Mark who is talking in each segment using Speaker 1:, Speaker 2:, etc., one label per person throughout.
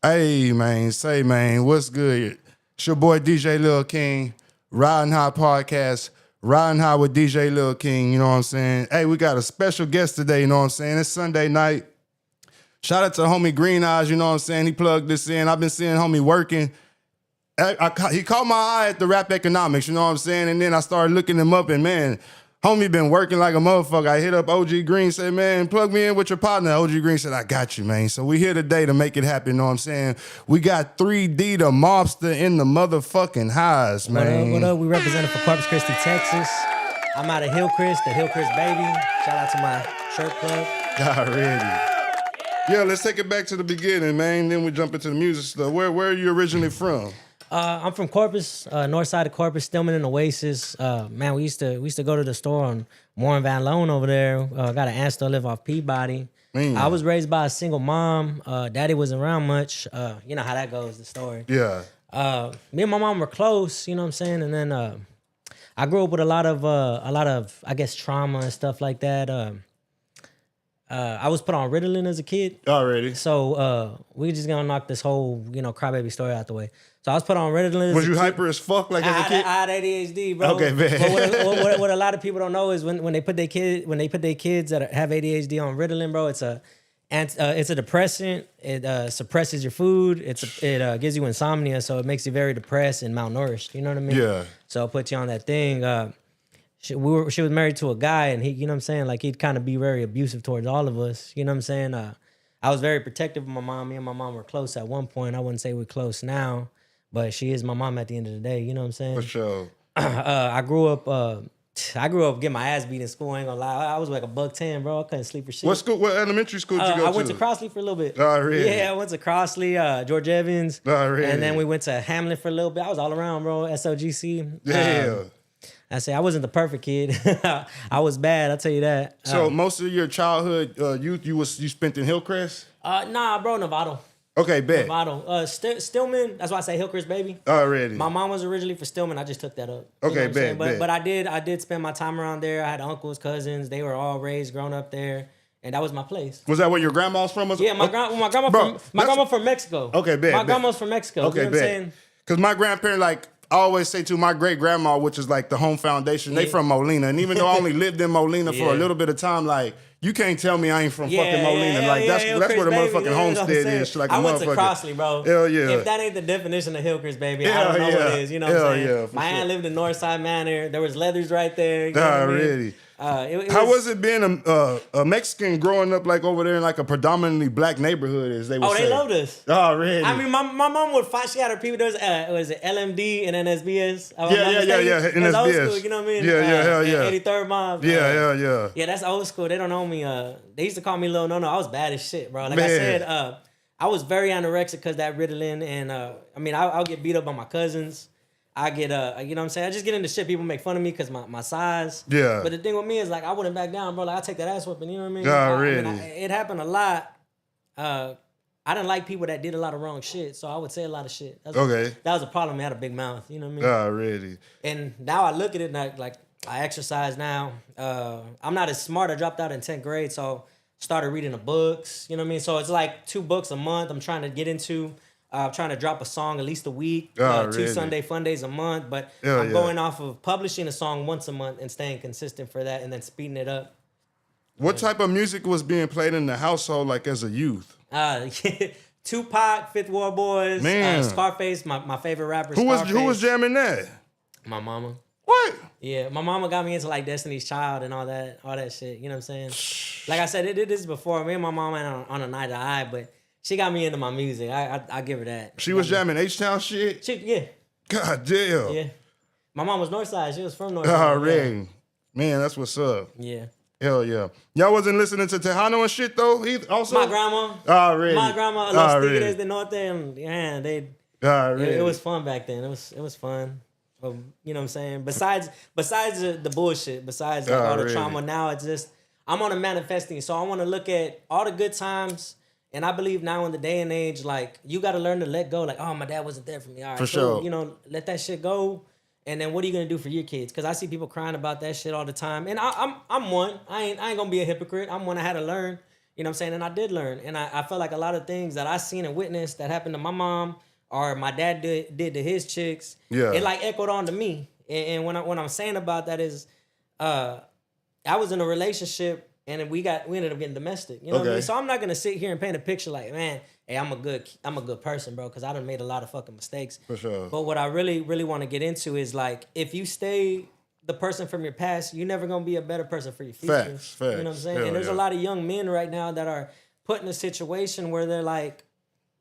Speaker 1: Hey, man, say, man, what's good? It's your boy DJ Lil King, Riding High Podcast, Riding High with DJ Lil King, you know what I'm saying? Hey, we got a special guest today, you know what I'm saying? It's Sunday night. Shout out to homie Green Eyes, you know what I'm saying? He plugged this in. I've been seeing homie working. He caught my eye at the Rap Economics, you know what I'm saying? And then I started looking him up, and man, homie been working like a motherfucker. I hit up OG Green, said, man, plug me in with your partner. OG Green said, I got you, man. So we here today to make it happen, you know what I'm saying? We got 3D DaMobsta in the motherfucking highs, man.
Speaker 2: What up? We representing for Corpus Christi, Texas. I'm out of Hillcrest, the Hillcrest baby. Shout out to my shirt club.
Speaker 1: Already. Yeah, let's take it back to the beginning, man. Then we jump into the music stuff. Where are you originally from?
Speaker 2: I'm from Corpus, north side of Corpus, Stillman and Oasis. Man, we used to go to the store on Warren Van Loan over there. Got an aunt still live off Peabody. Man. I was raised by a single mom. Daddy wasn't around much. You know how that goes, the story.
Speaker 1: Yeah.
Speaker 2: Me and my mom were close, you know what I'm saying? And then I grew up with a lot of I guess trauma and stuff like that. I was put on Ridin as a kid.
Speaker 1: Already.
Speaker 2: So we just gonna knock this whole, crybaby story out the way. So I was put on Ridin.
Speaker 1: Was you hyper as fuck like as a kid?
Speaker 2: I had ADHD, bro.
Speaker 1: Okay, man.
Speaker 2: But what a lot of people don't know is when they put their kids that have ADHD on Ritalin, bro, it's a depressant. It suppresses your food. It gives you insomnia, so it makes you very depressed and malnourished. You know what I mean?
Speaker 1: Yeah.
Speaker 2: So it puts you on that thing. She was married to a guy, and he, you know what I'm saying, like he'd kind of be very abusive towards all of us. You know what I'm saying? I was very protective of my mom. Me and my mom were close at one point. I wouldn't say we're close now, but she is my mom at the end of the day. You know what I'm saying?
Speaker 1: For sure.
Speaker 2: I grew up getting my ass beat in school. I ain't gonna lie. I was like $110, bro. I couldn't sleep for shit.
Speaker 1: What school? What elementary school did you go to?
Speaker 2: I went to Crossley for a little bit.
Speaker 1: Oh, really?
Speaker 2: Yeah, I went to Crossley, George Evans.
Speaker 1: Oh, really?
Speaker 2: And then we went to Hamlin for a little bit. I was all around, bro. SLGC.
Speaker 1: Yeah.
Speaker 2: I say I wasn't the perfect kid. I was bad. I'll tell you that.
Speaker 1: So most of your childhood, youth, you spent in Hillcrest?
Speaker 2: Nah, bro, Novato.
Speaker 1: Okay, bet.
Speaker 2: Novato. Stillman. That's why I say Hillcrest, baby.
Speaker 1: Already.
Speaker 2: My mom was originally for Stillman. I just took that up.
Speaker 1: Okay, bet.
Speaker 2: But I did spend my time around there. I had uncles, cousins. They were all raised, grown up there, and that was my place.
Speaker 1: Was that where your grandma's from?
Speaker 2: Yeah, my grandma from Mexico.
Speaker 1: Okay, bet.
Speaker 2: My grandma's from Mexico.
Speaker 1: Okay,
Speaker 2: you know what I'm saying?
Speaker 1: Because my grandparents, like, I always say to my great grandma, which is like the home foundation, they from Molina. And even though I only lived in Molina for a little bit of time, like, you can't tell me I ain't from fucking Molina. Like, that's where the motherfucking homestead is. Like,
Speaker 2: I went to Crossley, bro.
Speaker 1: Hell yeah.
Speaker 2: If that ain't the definition of Hillcrest, baby, I don't know what it is. You know what I'm saying?
Speaker 1: Yeah,
Speaker 2: my aunt lived in Northside Manor. There was Leathers right there. You know what I mean?
Speaker 1: Really? How was it being a Mexican growing up like over there in like a predominantly black neighborhood, as they would say?
Speaker 2: They loved us.
Speaker 1: Oh, really?
Speaker 2: I mean, my mom would fight. She had her people. There was it LMD and then SBS?
Speaker 1: Yeah. NSBS.
Speaker 2: Old school, you know what I mean?
Speaker 1: Hell yeah.
Speaker 2: 83rd Mob.
Speaker 1: Yeah.
Speaker 2: Yeah, that's old school. They don't know me. They used to call me Lil No. I was bad as shit, bro. Like I said, I was very anorexic because that Ritalin, and I mean, I'll get beat up by my cousins. I get you know what I'm saying? I just get into shit. People make fun of me because my size.
Speaker 1: Yeah.
Speaker 2: But the thing with me is like I wouldn't back down, bro. Like I take that ass whipping, you know what I mean?
Speaker 1: Really?
Speaker 2: I mean, it happened a lot. I didn't like people that did a lot of wrong shit, so I would say a lot of shit. That was a problem. I had a big mouth, you know what I mean?
Speaker 1: Really?
Speaker 2: And now I look at it and like I exercise now. I'm not as smart. I dropped out in 10th grade, so started reading the books, you know what I mean? So it's like 2 books a month I'm trying to get into. Trying to drop a song at least a week, 2 Sunday Fundays a month, but I'm going off of publishing a song once a month and staying consistent for that and then speeding it up.
Speaker 1: What type of music was being played in the household like as a youth?
Speaker 2: Tupac, Fifth Ward Boys, Scarface, my favorite rapper.
Speaker 1: Who was jamming that?
Speaker 2: My mama.
Speaker 1: What?
Speaker 2: Yeah, my mama got me into like Destiny's Child and all that shit. You know what I'm saying? Like I said, it did this before. Me and my mama went on a night of eye, but she got me into my music. I give her that.
Speaker 1: She was jamming H-Town shit?
Speaker 2: Yeah.
Speaker 1: God damn.
Speaker 2: Yeah. My mom was Northside. She was from Northside.
Speaker 1: Already. Yeah. Man, that's what's up.
Speaker 2: Yeah.
Speaker 1: Hell yeah. Y'all wasn't listening to Tejano and shit though? Also?
Speaker 2: My grandma.
Speaker 1: Already.
Speaker 2: My grandma, Los Tigres de Norte, and yeah, it was fun back then. It was fun. You know what I'm saying? Besides the bullshit, besides like all the trauma, now it's just I'm on a manifesting. So I want to look at all the good times. And I believe now in the day and age, like, you got to learn to let go. Like, oh, my dad wasn't there for me. All right,
Speaker 1: for sure.
Speaker 2: You know, let that shit go. And then what are you going to do for your kids? Because I see people crying about that shit all the time. And I'm one. I ain't going to be a hypocrite. I'm one. I had to learn. You know what I'm saying? And I did learn. And I felt like a lot of things that I seen and witnessed that happened to my mom or my dad did to his chicks, it like echoed on to me. And what I'm saying about that is I was in a relationship and we ended up getting domestic. You know what I mean? So I'm not gonna sit here and paint a picture like, man, hey, I'm a good person, bro, because I done made a lot of fucking mistakes.
Speaker 1: For sure.
Speaker 2: But what I really, really want to get into is like, if you stay the person from your past, you're never gonna be a better person for your future.
Speaker 1: Facts.
Speaker 2: You know what I'm saying?
Speaker 1: Hell
Speaker 2: and there's
Speaker 1: yeah.
Speaker 2: a lot of young men right now that are put in a situation where they're like,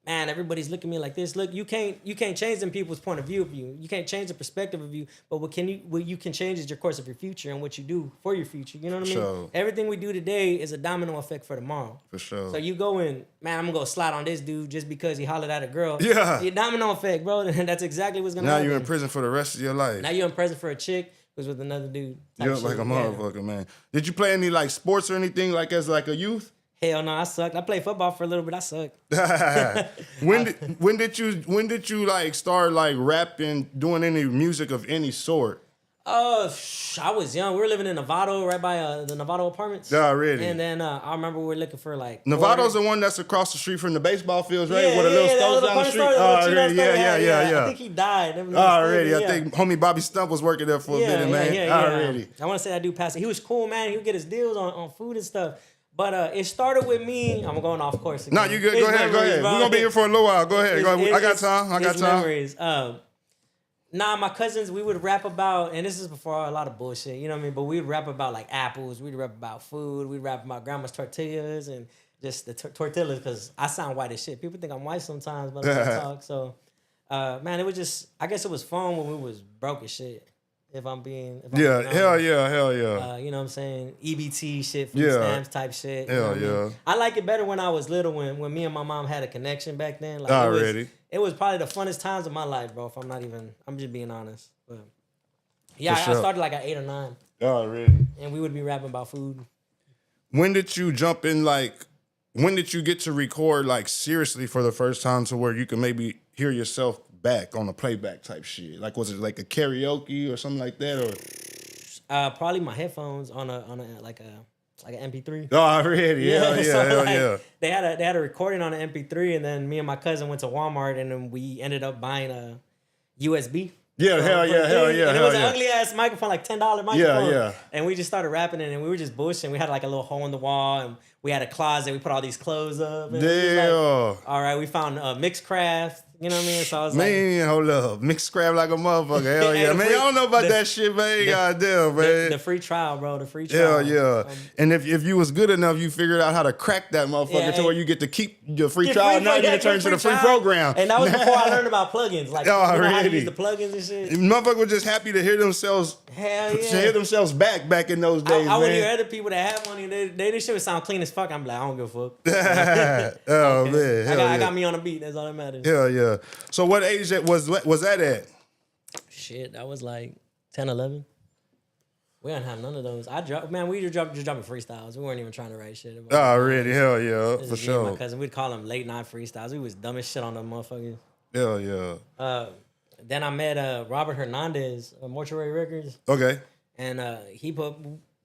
Speaker 2: man, everybody's looking at me like this. Look, you can't change them people's point of view of you. You can't change the perspective of you. But what you can change is your course of your future and what you do for your future. You know what I mean?
Speaker 1: Sure.
Speaker 2: Everything we do today is a domino effect for tomorrow.
Speaker 1: For sure.
Speaker 2: So you go in, man, I'm gonna go slide on this dude just because he hollered at a girl.
Speaker 1: Yeah.
Speaker 2: Your domino effect, bro. And that's exactly what's gonna happen.
Speaker 1: Now you're in prison for the rest of your life.
Speaker 2: Now you're in prison for a chick who's with another dude.
Speaker 1: You're like a motherfucker, man. Did you play any like sports or anything like as like a youth?
Speaker 2: Hell no, I sucked. I played football for a little bit. I sucked.
Speaker 1: When did you like start like rapping, doing any music of any sort?
Speaker 2: I was young. We were living in Novato, right by the Novato apartments.
Speaker 1: Already.
Speaker 2: And then I remember we were looking for like
Speaker 1: Novato's the one that's across the street from the baseball fields, right?
Speaker 2: Yeah,
Speaker 1: Where the little
Speaker 2: that
Speaker 1: stores
Speaker 2: little
Speaker 1: down the
Speaker 2: corner
Speaker 1: street.
Speaker 2: store, the little Chino
Speaker 1: Already,
Speaker 2: store.
Speaker 1: yeah.
Speaker 2: I think he died.
Speaker 1: Already, I think homie Bobby Stump was working there for a minute, man. Already.
Speaker 2: I want to say that dude passed it. He was cool, man. He would get his deals on food and stuff. But it started with me. I'm going off course again.
Speaker 1: No, you good. Go ahead. We're going to be here for a little while. Go ahead. I got time.
Speaker 2: Memories. My cousins, we would rap about, and this is before a lot of bullshit, you know what I mean? But we'd rap about like apples. We'd rap about food. We'd rap about grandma's tortillas and just the tortillas because I sound white as shit. People think I'm white sometimes, but I talk. So, man, it was just, I guess it was fun when we was broke as shit. If I'm being honest.
Speaker 1: Hell yeah.
Speaker 2: You know what I'm saying? EBT shit, food stamps type shit.
Speaker 1: Hell yeah.
Speaker 2: I like it better when I was little, when me and my mom had a connection back then. Like
Speaker 1: Already.
Speaker 2: It was probably the funnest times of my life, bro. If I'm just being honest. But yeah,
Speaker 1: For sure.
Speaker 2: I started like at 8 or 9.
Speaker 1: Already.
Speaker 2: And we would be rapping about food.
Speaker 1: When did you jump in when did you get to record like seriously for the first time to where you can maybe hear yourself back on a playback type shit? Like was it like a karaoke or something like that or
Speaker 2: Probably my headphones on a like an MP3.
Speaker 1: Oh, already. Hell yeah.
Speaker 2: They had a recording on an MP3 and then me and my cousin went to Walmart and then we ended up buying a USB.
Speaker 1: Yeah, hell yeah.
Speaker 2: And it was an ugly ass microphone, like $10 microphone.
Speaker 1: Yeah.
Speaker 2: And we just started rapping it and we were just bullshitting. We had like a little hole in the wall and we had a closet. We put all these clothes up. And
Speaker 1: Damn.
Speaker 2: all right, we found Mixcraft. You know what I mean? So I was like,
Speaker 1: man, hold up. Mixed scrap like a motherfucker. Hell yeah. Man, y'all don't know about that shit, man. Goddamn, man.
Speaker 2: The free trial, bro. The free trial.
Speaker 1: Hell yeah. And if you was good enough, you figured out how to crack that motherfucker to where you get to keep your free trial. Now you can turn to the free program.
Speaker 2: And that was before I learned about plugins. Like, you know how to use the plugins and shit.
Speaker 1: Motherfuckers were just happy to hear themselves.
Speaker 2: Hell yeah.
Speaker 1: To hear themselves back in those days,
Speaker 2: I would hear other people that have money. This shit would sound clean as fuck. I'm like, I don't give a fuck.
Speaker 1: Oh, man.
Speaker 2: I got me on the beat. That's all that matters.
Speaker 1: Hell yeah. So what age was that at?
Speaker 2: Shit, that was like 10, 11. We didn't have none of those. We just dropping freestyles. We weren't even trying to write shit.
Speaker 1: Already, hell yeah, for sure.
Speaker 2: My cousin, we'd call them late night freestyles. We was dumb as shit on them motherfuckers.
Speaker 1: Hell yeah.
Speaker 2: Then I met Robert Hernandez, Mortuary Records.
Speaker 1: Okay.
Speaker 2: And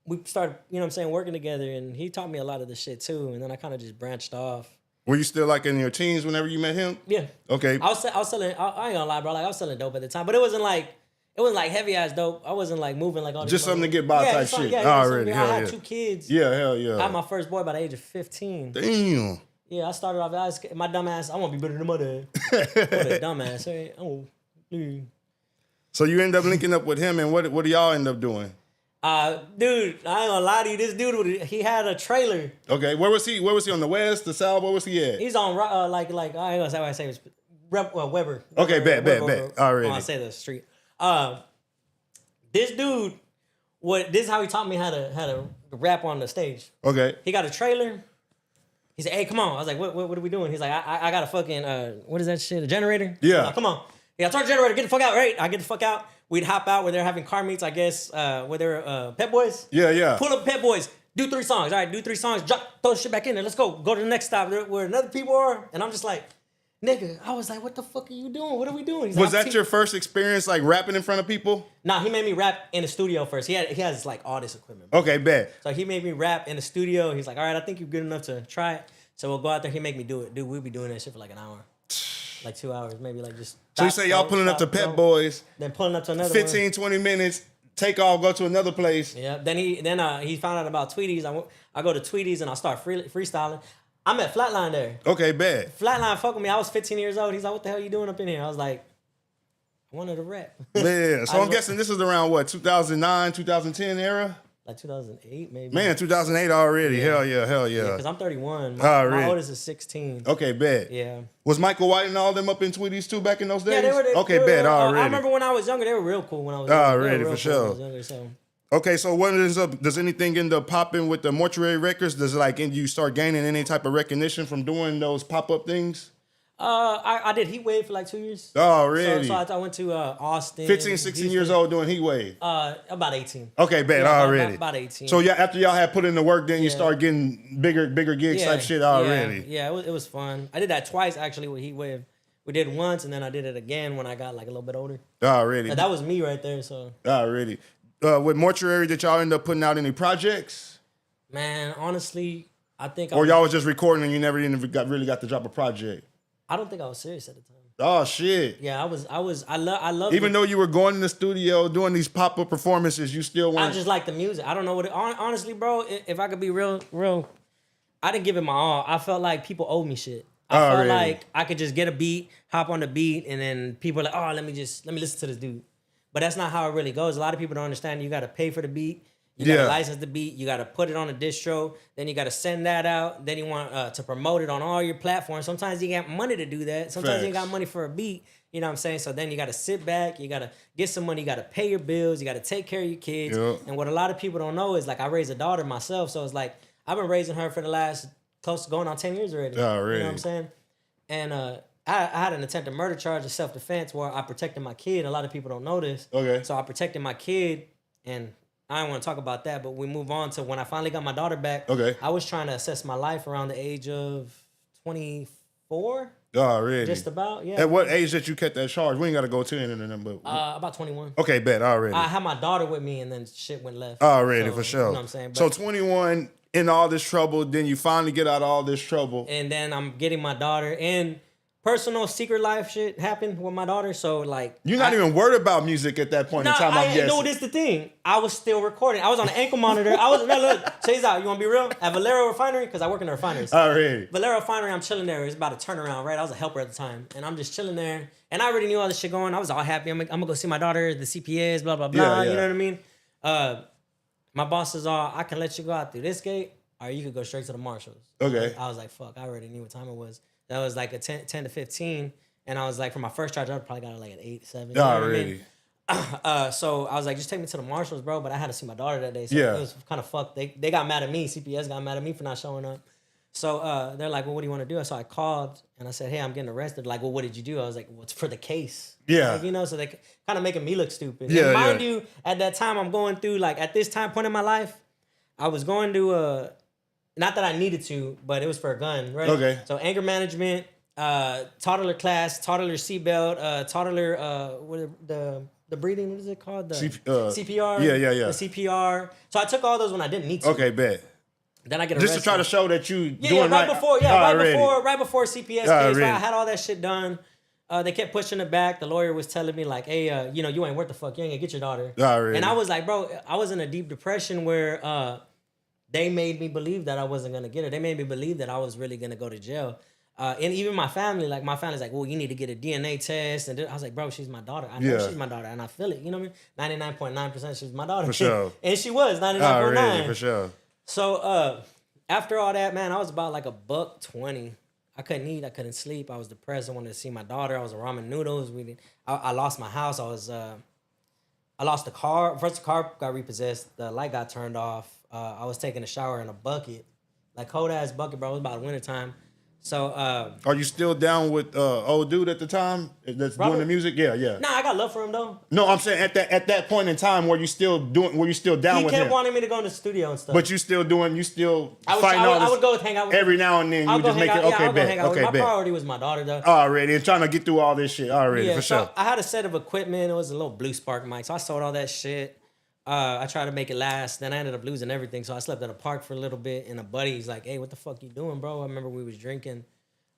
Speaker 2: we started, you know what I'm saying, working together, and he taught me a lot of this shit too. And then I kind of just branched off.
Speaker 1: Were you still like in your teens whenever you met him?
Speaker 2: Yeah.
Speaker 1: Okay.
Speaker 2: I was selling. I ain't gonna lie, bro. Like I was selling dope at the time, but it wasn't like heavy ass dope. I wasn't like moving like all this.
Speaker 1: Just something to get by type shit.
Speaker 2: Yeah,
Speaker 1: already.
Speaker 2: I had 2 kids.
Speaker 1: Yeah, hell yeah.
Speaker 2: I had my first boy by the age of 15.
Speaker 1: Damn.
Speaker 2: Yeah, I started off. My dumb ass. I want to be better than my dad. What a dumb ass. Hey,
Speaker 1: So you end up linking up with him, and what do y'all end up doing?
Speaker 2: Dude, I ain't gonna lie to you. This dude, he had a trailer.
Speaker 1: Okay, where was he? Where was he on the west, the south? Where was he at?
Speaker 2: He's on like I ain't gonna say what I say. Weber.
Speaker 1: Okay, bet. Already.
Speaker 2: I say the street. This dude, this is how he taught me how to rap on the stage.
Speaker 1: Okay.
Speaker 2: He got a trailer. He said, "Hey, come on." I was like, "What are we doing?" He's like, "I got a fucking what is that shit? A generator?"
Speaker 1: Yeah.
Speaker 2: Like, come on. Yeah, turn the generator. Get the fuck out. Right. I get the fuck out. We'd hop out where they're having car meets, I guess, where they're Pep Boys.
Speaker 1: Yeah.
Speaker 2: Pull up Pep Boys. Do 3 songs. All right, do 3 songs. Drop, throw the shit back in there. Let's go. Go to the next stop where another people are. And I'm just like, nigga, I was like, what the fuck are you doing? What are we doing? He's
Speaker 1: Was
Speaker 2: like,
Speaker 1: that your first experience like rapping in front of people?
Speaker 2: Nah, he made me rap in the studio first. He has like all this equipment.
Speaker 1: Okay, bet.
Speaker 2: So he made me rap in the studio. He's like, all right, I think you're good enough to try it. So we'll go out there. He make me do it. Dude, we'll be doing that shit for like an hour. Like 2 hours, maybe like just.
Speaker 1: So you say y'all pulling up to Pep Boys.
Speaker 2: Then pulling up to another
Speaker 1: 15, 20 minutes, take off, go to another place.
Speaker 2: Yeah. Then he found out about Tweeties. I go to Tweeties and I start freestyling. I'm at Flatline there.
Speaker 1: Okay, bet.
Speaker 2: Flatline fuck with me. I was 15 years old. He's like, what the hell you doing up in here? I was like, I wanted to rap.
Speaker 1: Yeah. So I'm guessing this is around what, 2009, 2010 era?
Speaker 2: Like 2008, maybe.
Speaker 1: Man, 2008 already. Hell yeah, hell yeah.
Speaker 2: Because I'm 31.
Speaker 1: Alright.
Speaker 2: My oldest is 16.
Speaker 1: Okay, bet.
Speaker 2: Yeah.
Speaker 1: Was Michael White and all them up in Tweeties too back in those days?
Speaker 2: Yeah, they were.
Speaker 1: Okay, bet. Already.
Speaker 2: I remember when I was younger, they were real cool when I was younger.
Speaker 1: Already,
Speaker 2: They were real
Speaker 1: for
Speaker 2: cool when I
Speaker 1: sure.
Speaker 2: was younger, so.
Speaker 1: Okay, so what ends up? Does anything end up popping with the Mortuary Records? Does like you start gaining any type of recognition from doing those pop up things?
Speaker 2: I did Heat Wave for like 2 years.
Speaker 1: Oh, really?
Speaker 2: So I went to Austin.
Speaker 1: 15, 16 years old doing Heat Wave.
Speaker 2: About 18.
Speaker 1: Okay, bet
Speaker 2: Yeah,
Speaker 1: already.
Speaker 2: About 18.
Speaker 1: So yeah, after y'all had put in the work, then you
Speaker 2: Yeah.
Speaker 1: start getting bigger gigs type shit already.
Speaker 2: Yeah, it was fun. I did that twice actually with Heat Wave. We did once and then I did it again when I got like a little bit older.
Speaker 1: Already.
Speaker 2: But that was me right there. So
Speaker 1: Already. With Mortuary, did y'all end up putting out any projects?
Speaker 2: man, honestly, I think
Speaker 1: Or y'all was just recording and you never even really got to drop a project?
Speaker 2: I don't think I was serious at the time.
Speaker 1: Oh shit.
Speaker 2: Yeah, I love
Speaker 1: Even though you were going in the studio doing these pop-up performances, you still
Speaker 2: I
Speaker 1: weren't.
Speaker 2: just like the music. I don't know what honestly, bro, if I could be real, I didn't give it my all. I felt like people owed me shit. I felt
Speaker 1: really?
Speaker 2: like I could just get a beat, hop on the beat, and then people are like, oh, let me listen to this dude. But that's not how it really goes. A lot of people don't understand you gotta pay for the beat. You gotta license the beat. You gotta put it on a distro. Then you gotta send that out. Then you want to promote it on all your platforms. Sometimes you got money to do that. Sometimes you ain't got money for a beat. You know what I'm saying? So then you gotta sit back. You gotta get some money. You gotta pay your bills. You gotta take care of your kids.
Speaker 1: Yep.
Speaker 2: And what a lot of people don't know is like I raised a daughter myself. So it's like I've been raising her for the last close to going on 10 years already.
Speaker 1: Already.
Speaker 2: You know what I'm saying? And I had an attempted murder charge of self-defense where I protected my kid. A lot of people don't know this.
Speaker 1: Okay.
Speaker 2: So I protected my kid, and I don't want to talk about that, but we move on to when I finally got my daughter back.
Speaker 1: Okay.
Speaker 2: I was trying to assess my life around the age of 24,
Speaker 1: Already.
Speaker 2: just about, yeah.
Speaker 1: At what age that you kept that charge? We ain't got to go to any of them, but
Speaker 2: About 21.
Speaker 1: okay, bet already.
Speaker 2: I had my daughter with me, and then shit went left.
Speaker 1: Already,
Speaker 2: So,
Speaker 1: for sure.
Speaker 2: You know what I'm saying?
Speaker 1: So 21 in all this trouble, then you finally get out of all this trouble.
Speaker 2: And then I'm getting my daughter, and personal secret life shit happened with my daughter, so like...
Speaker 1: You're not even worried about music at that point in time, I'm guessing.
Speaker 2: No, this the thing. I was still recording. I was on an ankle monitor. Look, check this out. You want to be real? At Valero Refinery, because I work in the refineries.
Speaker 1: Already.
Speaker 2: Valero Refinery, I'm chilling there. It's about a turnaround, right? I was a helper at the time. And I'm just chilling there. And I already knew all this shit going. I was all happy. I'm going to go see my daughter, the CPS, blah, blah, blah.
Speaker 1: Yeah, yeah.
Speaker 2: You know what I mean? My boss is all, I can let you go out through this gate, or you could go straight to the marshals.
Speaker 1: Okay.
Speaker 2: I was like, fuck, I already knew what time it was. That was like a 10 to 15. And I was like, for my first charge, I probably got like an 8, 7. You know what I mean?
Speaker 1: Already.
Speaker 2: So I was like, just take me to the marshals, bro. But I had to see my daughter that day. So
Speaker 1: Yeah.
Speaker 2: it was kind of fucked. They got mad at me. CPS got mad at me for not showing up. So they're like, well, what do you want to do? So I called and I said, hey, I'm getting arrested. They're like, well, what did you do? I was like, well, it's for the case.
Speaker 1: Yeah.
Speaker 2: Like, you know, so they kind of making me look stupid.
Speaker 1: Yeah,
Speaker 2: And mind
Speaker 1: yeah.
Speaker 2: you, at that time, I'm going through, like, at this time point in my life, I was going to, not that I needed to, but it was for a gun, right?
Speaker 1: Okay.
Speaker 2: So anger management, toddler class, toddler seatbelt, toddler, the breathing, what is it called? The CPR.
Speaker 1: Yeah.
Speaker 2: The CPR. So I took all those when I didn't need to.
Speaker 1: Okay, bet.
Speaker 2: Then I get arrested.
Speaker 1: Just to try to show that you
Speaker 2: Yeah,
Speaker 1: doing
Speaker 2: right before,
Speaker 1: Already.
Speaker 2: right before CPS case,
Speaker 1: Already.
Speaker 2: right, I had all that shit done. They kept pushing it back. The lawyer was telling me like, hey, you know, you ain't worth the fuck. You ain't gonna get your daughter.
Speaker 1: Already.
Speaker 2: And I was like, bro, I was in a deep depression where they made me believe that I wasn't gonna get her. They made me believe that I was really gonna go to jail. And even my family, like my family's like, well, you need to get a DNA test. And I was like, bro, she's my daughter. I know
Speaker 1: Yeah.
Speaker 2: she's my daughter, and I feel it. You know what I mean? 99.9% she's my daughter.
Speaker 1: For sure.
Speaker 2: And she was 99.9.
Speaker 1: Already, for sure.
Speaker 2: So after all that, man, I was about like $120. I couldn't eat. I couldn't sleep. I was depressed. I wanted to see my daughter. I was ramen noodles. I lost my house. I lost the car. First, the car got repossessed. The light got turned off. I was taking a shower in a bucket, like cold ass bucket, bro. It was about wintertime. So
Speaker 1: Are you still down with old dude at the time that's doing
Speaker 2: Robert?
Speaker 1: the music? Yeah.
Speaker 2: nah, I got love for him though.
Speaker 1: No, I'm saying at that point in time, were you still down
Speaker 2: He
Speaker 1: with
Speaker 2: kept
Speaker 1: him?
Speaker 2: wanting me to go in the studio and stuff.
Speaker 1: But you still
Speaker 2: I
Speaker 1: fighting all this.
Speaker 2: would go hang out with
Speaker 1: every
Speaker 2: him.
Speaker 1: now and then.
Speaker 2: I'll
Speaker 1: You
Speaker 2: go
Speaker 1: just
Speaker 2: hang
Speaker 1: make
Speaker 2: out.
Speaker 1: it
Speaker 2: Yeah,
Speaker 1: okay.
Speaker 2: I'll go hang out with him. My
Speaker 1: Bet.
Speaker 2: priority was my daughter though.
Speaker 1: Already, and trying to get through all this shit already for
Speaker 2: so
Speaker 1: sure.
Speaker 2: I had a set of equipment. It was a little Blue Spark mic, so I sold all that shit. I tried to make it last. Then I ended up losing everything, so I slept at a park for a little bit. And a buddy's like, "Hey, what the fuck you doing, bro?" I remember we was drinking.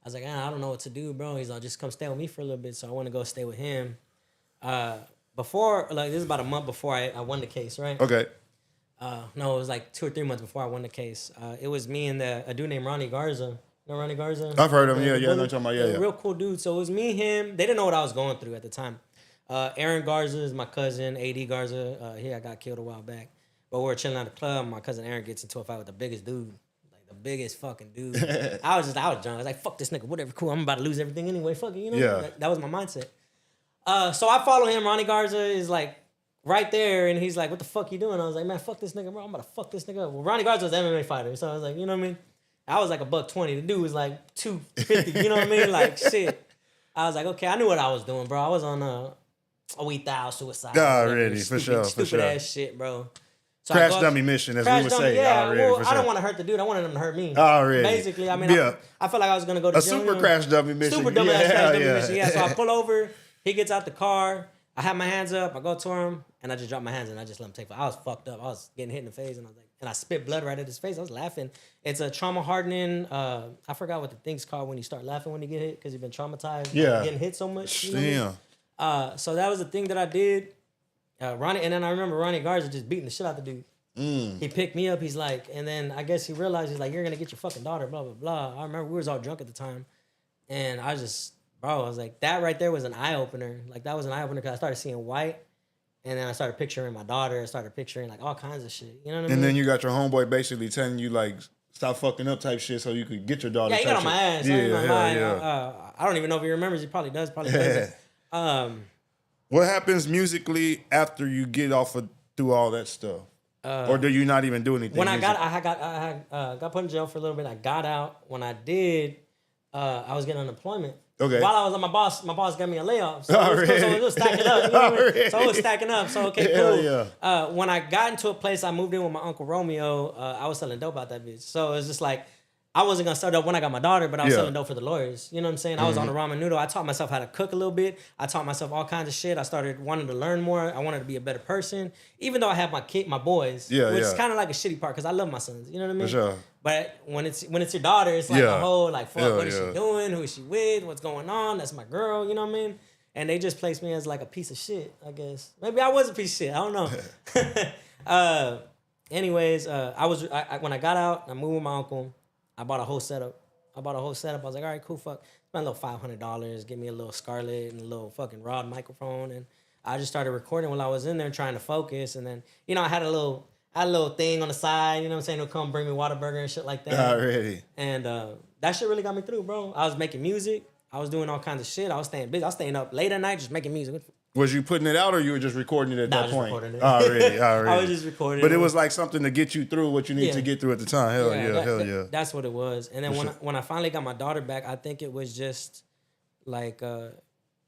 Speaker 2: I was like, I don't know what to do, bro. He's like, just come stay with me for a little bit. So I want to go stay with him. Before, like, this is about a month before I won the case, right?
Speaker 1: Okay.
Speaker 2: No, it was like 2 or 3 months before I won the case. It was me and a dude named Ronnie Garza. You know Ronnie Garza?
Speaker 1: I've heard him. Yeah. I know
Speaker 2: The
Speaker 1: what you're talking about. Yeah.
Speaker 2: Real cool dude. So it was me, him. They didn't know what I was going through at the time. Aaron Garza is my cousin. AD Garza. He got killed a while back. But we were chilling at the club. My cousin Aaron gets into a fight with the biggest dude. The biggest fucking dude. I was drunk. I was like, fuck this nigga, whatever, cool. I'm about to lose everything anyway. Fuck it, you know?
Speaker 1: Yeah.
Speaker 2: That was my mindset. So I follow him. Ronnie Garza is like right there, and he's like, what the fuck you doing? I was like, man, fuck this nigga, bro. I'm about to fuck this nigga up. Well, Ronnie Garza was an MMA fighter, so I was like, you know what I mean? I was like $120. The dude was like 250, you know what I mean? Like, shit. I was like, okay, I knew what I was doing, bro. I was on a We Thou suicide.
Speaker 1: Already, for sure.
Speaker 2: Stupid ass shit, bro. So
Speaker 1: Crash dummy mission, as we would say.
Speaker 2: Yeah,
Speaker 1: already,
Speaker 2: well,
Speaker 1: for
Speaker 2: I
Speaker 1: sure.
Speaker 2: don't want to hurt the dude. I wanted him to hurt me.
Speaker 1: Already.
Speaker 2: Basically, I mean,
Speaker 1: Yeah.
Speaker 2: I felt like I was gonna go to
Speaker 1: A
Speaker 2: jail,
Speaker 1: super crash dummy mission.
Speaker 2: Super dumb ass crash dummy
Speaker 1: yeah.
Speaker 2: mission. Yeah. So I pull over. He gets out the car. I have my hands up. I go to him, and I just drop my hands and I just let him take. I was fucked up. I was getting hit in the face, and I was like, and I spit blood right at his face. I was laughing. It's a trauma hardening. I forgot what the thing's called when you start laughing when you get hit because you've been traumatized.
Speaker 1: Yeah.
Speaker 2: Getting hit so much. You know
Speaker 1: Damn.
Speaker 2: what I mean? So that was the thing that I did. Ronnie, and then I remember Ronnie Garza just beating the shit out the dude. He picked me up. He's like, and then I guess he realized he's like, you're gonna get your fucking daughter, blah blah blah. I remember we was all drunk at the time, and I was like, that right there was an eye opener. Like that was an eye opener because I started seeing white, and then I started picturing my daughter. I started picturing like all kinds of shit. You know what I mean?
Speaker 1: And then you got your homeboy basically telling you like, stop fucking up type shit so you could get your daughter.
Speaker 2: Yeah, he got on my ass.
Speaker 1: Yeah,
Speaker 2: I ain't gonna lie.
Speaker 1: yeah.
Speaker 2: I don't even know if he remembers. He probably does. Probably doesn't.
Speaker 1: What happens musically after you get off of through all that stuff? Or do you not even do anything?
Speaker 2: When I got put in jail for a little bit. I got out. When I did, I was getting unemployment.
Speaker 1: Okay.
Speaker 2: While I was on my boss got me a layoff. So, it was stacking up. You know what I mean? So it was stacking up. So okay, cool.
Speaker 1: Yeah.
Speaker 2: When I got into a place, I moved in with my uncle Romeo. I was selling dope out that bitch. So it was just like, I wasn't gonna start up when I got my daughter, but I was selling dope for the lawyers. You know what I'm saying? I was on the ramen noodle. I taught myself how to cook a little bit. I taught myself all kinds of shit. I started wanting to learn more. I wanted to be a better person, even though I have my boys.
Speaker 1: Yeah,
Speaker 2: which
Speaker 1: yeah.
Speaker 2: is kind of like a shitty part because I love my sons. You know what I mean?
Speaker 1: For sure.
Speaker 2: But when it's your daughter, it's like a whole like, fuck, what is
Speaker 1: Yeah.
Speaker 2: she doing? Who is she with? What's going on? That's my girl. You know what I mean? And they just placed me as like a piece of shit, I guess. Maybe I was a piece of shit. I don't know. Anyways, when I got out, I moved with my uncle. I bought a whole setup. I was like, all right, cool, fuck. Spent a little $500, give me a little Scarlett and a little fucking Rod microphone. And I just started recording while I was in there trying to focus. And then, you know, I had a little thing on the side, you know what I'm saying? They'll come bring me Whataburger and shit like that.
Speaker 1: Already.
Speaker 2: And that shit really got me through, bro. I was making music. I was doing all kinds of shit. I was staying busy. I was staying up late at night just making music.
Speaker 1: Was you putting it out or you were just recording it at that point?
Speaker 2: Recording it.
Speaker 1: Already.
Speaker 2: I was just recording
Speaker 1: But
Speaker 2: it.
Speaker 1: it was like something to get you through what you need to get through at the time. Hell yeah.
Speaker 2: That's what it was. And then when I finally got my daughter back, I think it was just like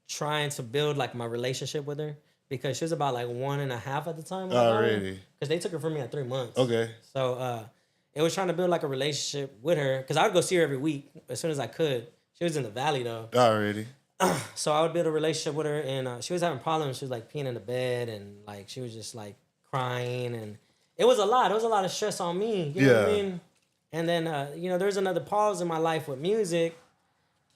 Speaker 2: trying to build like my relationship with her because she was about like 1.5 at the time.
Speaker 1: Already.
Speaker 2: Because they took her from me at 3 months.
Speaker 1: Okay.
Speaker 2: So it was trying to build like a relationship with her because I would go see her every week as soon as I could. She was in the valley though.
Speaker 1: Already.
Speaker 2: So I would build a relationship with her, and she was having problems. She was like peeing in the bed, and like she was just like crying, and it was a lot. It was a lot of stress on me. You know what I mean? And then you know, there's another pause in my life with music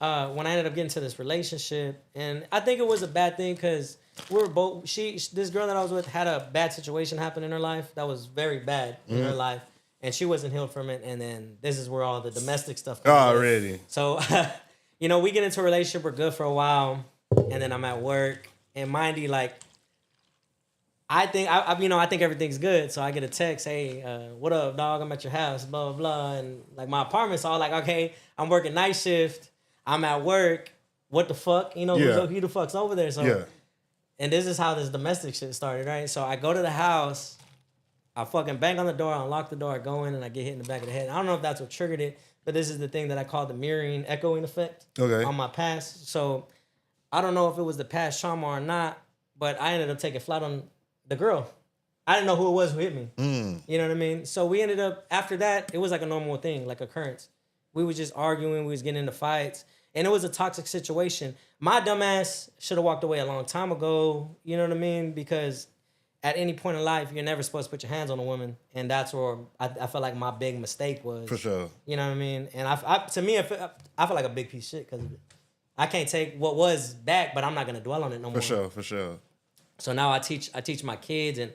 Speaker 2: when I ended up getting to this relationship, and I think it was a bad thing because we were both. This girl that I was with had a bad situation happen in her life that was very bad in her life, and she wasn't healed from it. And then this is where all the domestic stuff comes in.
Speaker 1: Already.
Speaker 2: So. You know, we get into a relationship, we're good for a while, and then I'm at work, and mind you, like, I think everything's good, so I get a text, hey, what up, dog, I'm at your house, blah, blah, blah, and, like, my apartment's all like, okay, I'm working night shift, I'm at work, what the fuck, you know, who the fuck's over there, so, and this is how this domestic shit started, right, so I go to the house, I fucking bang on the door, I unlock the door, I go in, and I get hit in the back of the head, I don't know if that's what triggered it, but this is the thing that I call the mirroring echoing effect
Speaker 1: Okay.
Speaker 2: on my past. So I don't know if it was the past trauma or not, but I ended up taking flight on the girl. I didn't know who it was who hit me. You know what I mean? So we ended up, after that, it was like a normal thing, like occurrence. We was just arguing, we was getting into fights, and it was a toxic situation. My dumbass should have walked away a long time ago, you know what I mean? Because at any point in life, you're never supposed to put your hands on a woman, and that's where I felt like my big mistake was.
Speaker 1: For sure.
Speaker 2: You know what I mean? And to me, I feel like a big piece of shit because of it. I can't take what was back, but I'm not gonna dwell on it no more.
Speaker 1: For sure.
Speaker 2: So now I teach my kids, and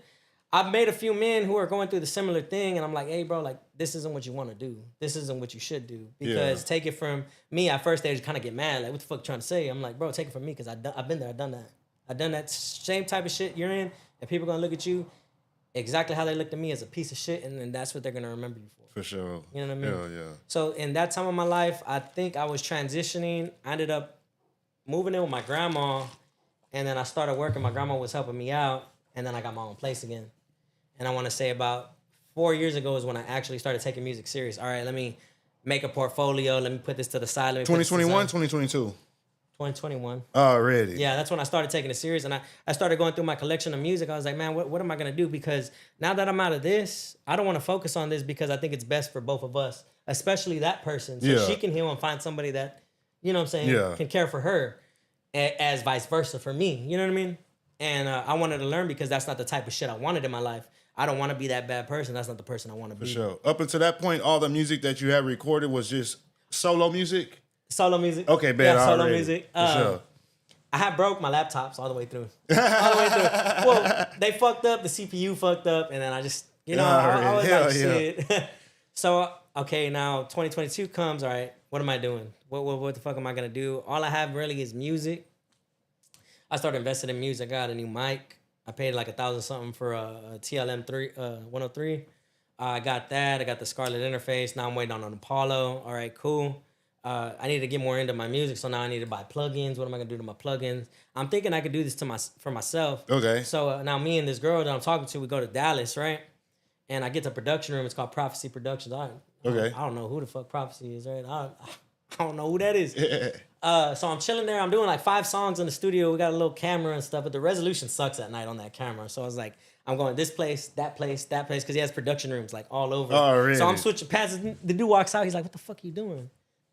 Speaker 2: I've made a few men who are going through the similar thing, and I'm like, hey, bro, like, this isn't what you want to do. This isn't what you should do. Because take it from me, at first they just kind of get mad, like, what the fuck you trying to say? I'm like, bro, take it from me, because I've been there, I've done that. I've done that same type of shit you're in, and people are going to look at you exactly how they looked at me, as a piece of shit, and then that's what they're going to remember you for.
Speaker 1: For sure.
Speaker 2: You know what I mean?
Speaker 1: Yeah.
Speaker 2: So in that time of my life, I think I was transitioning. I ended up moving in with my grandma, and then I started working. My grandma was helping me out, and then I got my own place again. And I want to say about 4 years ago is when I actually started taking music serious. All right, let me make a portfolio. Let me put this to the side.
Speaker 1: 2021, 2022?
Speaker 2: 2021.
Speaker 1: Already.
Speaker 2: Yeah, that's when I started taking it serious. And I started going through my collection of music. I was like, man, what am I going to do? Because now that I'm out of this, I don't want to focus on this because I think it's best for both of us, especially that person. So she can heal and find somebody that, you know what I'm saying, can care for her, as vice versa for me. You know what I mean? And I wanted to learn because that's not the type of shit I wanted in my life. I don't want to be that bad person. That's not the person I want to be.
Speaker 1: For sure. Up until that point, all the music that you had recorded was just solo music?
Speaker 2: Solo music.
Speaker 1: Okay, bad.
Speaker 2: Yeah, solo music.
Speaker 1: For sure.
Speaker 2: I had broke my laptops all the way through. Well, they fucked up. The CPU fucked up. And then I just, I was like, shit. So, okay, now 2022 comes. All right, what am I doing? What the fuck am I going to do? All I have really is music. I started investing in music. I got a new mic. I paid like $1,000 something for a TLM 103. I got that. I got the Scarlett interface. Now I'm waiting on an Apollo. All right, cool. I need to get more into my music, so now I need to buy plugins. What am I gonna do to my plugins? I'm thinking I could do this for myself.
Speaker 1: Okay.
Speaker 2: So now me and this girl that I'm talking to, we go to Dallas, right? And I get to production room. It's called Prophecy Productions. I don't know who the fuck Prophecy is, right? I don't know who that is. So I'm chilling there. I'm doing like 5 songs in the studio. We got a little camera and stuff, but the resolution sucks at night on that camera. So I was like, I'm going this place, that place, that place, because he has production rooms like all over.
Speaker 1: Oh, really?
Speaker 2: So I'm switching paths. The dude walks out. He's like, what the fuck are you doing?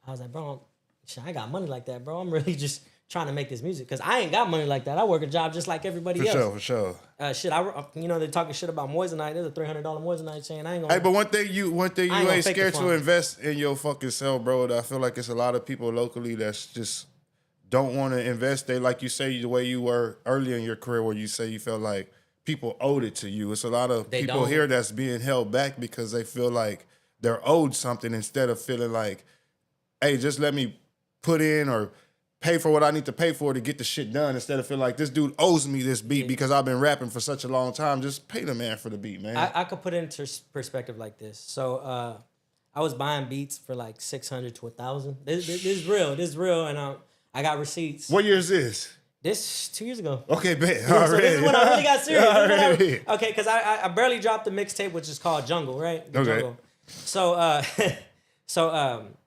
Speaker 2: I was like, bro, I got money like that, bro. I'm really just trying to make this music because I ain't got money like that. I work a job just like everybody else.
Speaker 1: For sure.
Speaker 2: Shit, they're talking shit about Moissanite. There's a $300 Moissanite chain. I ain't gonna.
Speaker 1: Hey, but one thing you ain't scared to invest in your fucking self, bro. I feel like it's a lot of people locally that's just don't want to invest. They, like you say, the way you were earlier in your career, where you say you felt like people owed it to you. It's a lot of people here that's being held back because they feel like they're owed something instead of feeling like, hey, just let me put in or pay for what I need to pay for to get the shit done, instead of feeling like this dude owes me this beat because I've been rapping for such a long time. Just pay the man for the beat, man.
Speaker 2: I could put it into perspective like this. So I was buying beats for like $600 to $1,000. This is real. This is real, and I got receipts.
Speaker 1: What year is this?
Speaker 2: This 2 years ago.
Speaker 1: Okay, bet.
Speaker 2: Yeah, so this is when I really got serious.
Speaker 1: Okay,
Speaker 2: because I barely dropped the mixtape, which is called Jungle, right?
Speaker 1: Jungle.
Speaker 2: So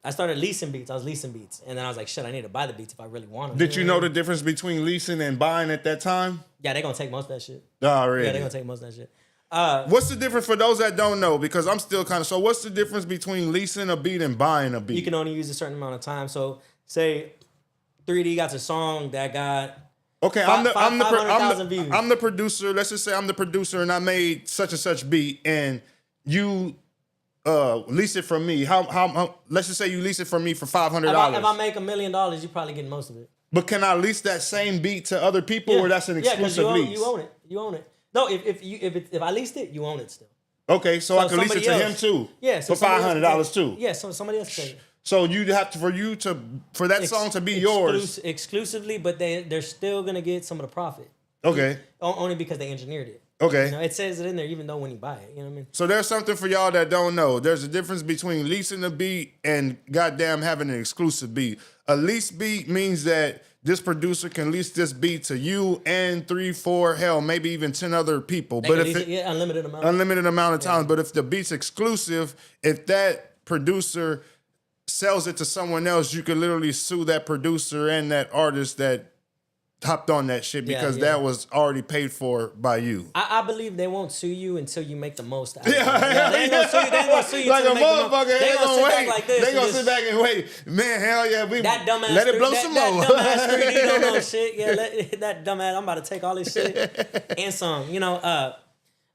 Speaker 2: I started leasing beats. I was leasing beats. And then I was like, shit, I need to buy the beats if I really want them.
Speaker 1: Did you know the difference between leasing and buying at that time?
Speaker 2: Yeah, they're going to take most of that shit.
Speaker 1: Already.
Speaker 2: Yeah, they're going to take most of that shit.
Speaker 1: What's the difference for those that don't know? Because I'm still kind of... So what's the difference between leasing a beat and buying a beat?
Speaker 2: You can only use a certain amount of time. So say 3D got a song that got...
Speaker 1: Okay,
Speaker 2: 500,000 views.
Speaker 1: I'm the producer. Let's just say I'm the producer and I made such and such beat and you... lease it from me. How? Let's just say you lease it from me for $500.
Speaker 2: If I make $1 million, you probably get most of it.
Speaker 1: But can I lease that same beat to other people, or that's an exclusive lease?
Speaker 2: You own it. You own it. No, if I leased it, you own it still.
Speaker 1: Okay, so I can lease it to him too.
Speaker 2: Yeah, so
Speaker 1: for $500 too.
Speaker 2: Yeah, so somebody else can take it.
Speaker 1: So you'd have to for that song to be yours
Speaker 2: exclusively, but they're still gonna get some of the profit.
Speaker 1: Okay.
Speaker 2: Only because they engineered it.
Speaker 1: Okay.
Speaker 2: You know, it says it in there even though when you buy it. You know what I mean?
Speaker 1: So there's something for y'all that don't know. There's a difference between leasing a beat and goddamn having an exclusive beat. A lease beat means that this producer can lease this beat to you and 3, 4, hell, maybe even 10 other people. But if unlimited amount of times. But if the beat's exclusive, if that producer sells it to someone else, you could literally sue that producer and that artist that hopped on that shit because that was already paid for by you.
Speaker 2: I believe they won't sue you until you make the most out of it. Yeah, they ain't gonna sue you. They ain't gonna sue you
Speaker 1: like
Speaker 2: till
Speaker 1: a
Speaker 2: make the most.
Speaker 1: motherfucker.
Speaker 2: They gonna sit
Speaker 1: wait.
Speaker 2: back like this.
Speaker 1: They gonna sit back and wait. Man, hell yeah, we
Speaker 2: that dumbass
Speaker 1: let it blow some more.
Speaker 2: That dumbass 3D don't know shit. Yeah, that dumbass. I'm about to take all this shit and some. You know,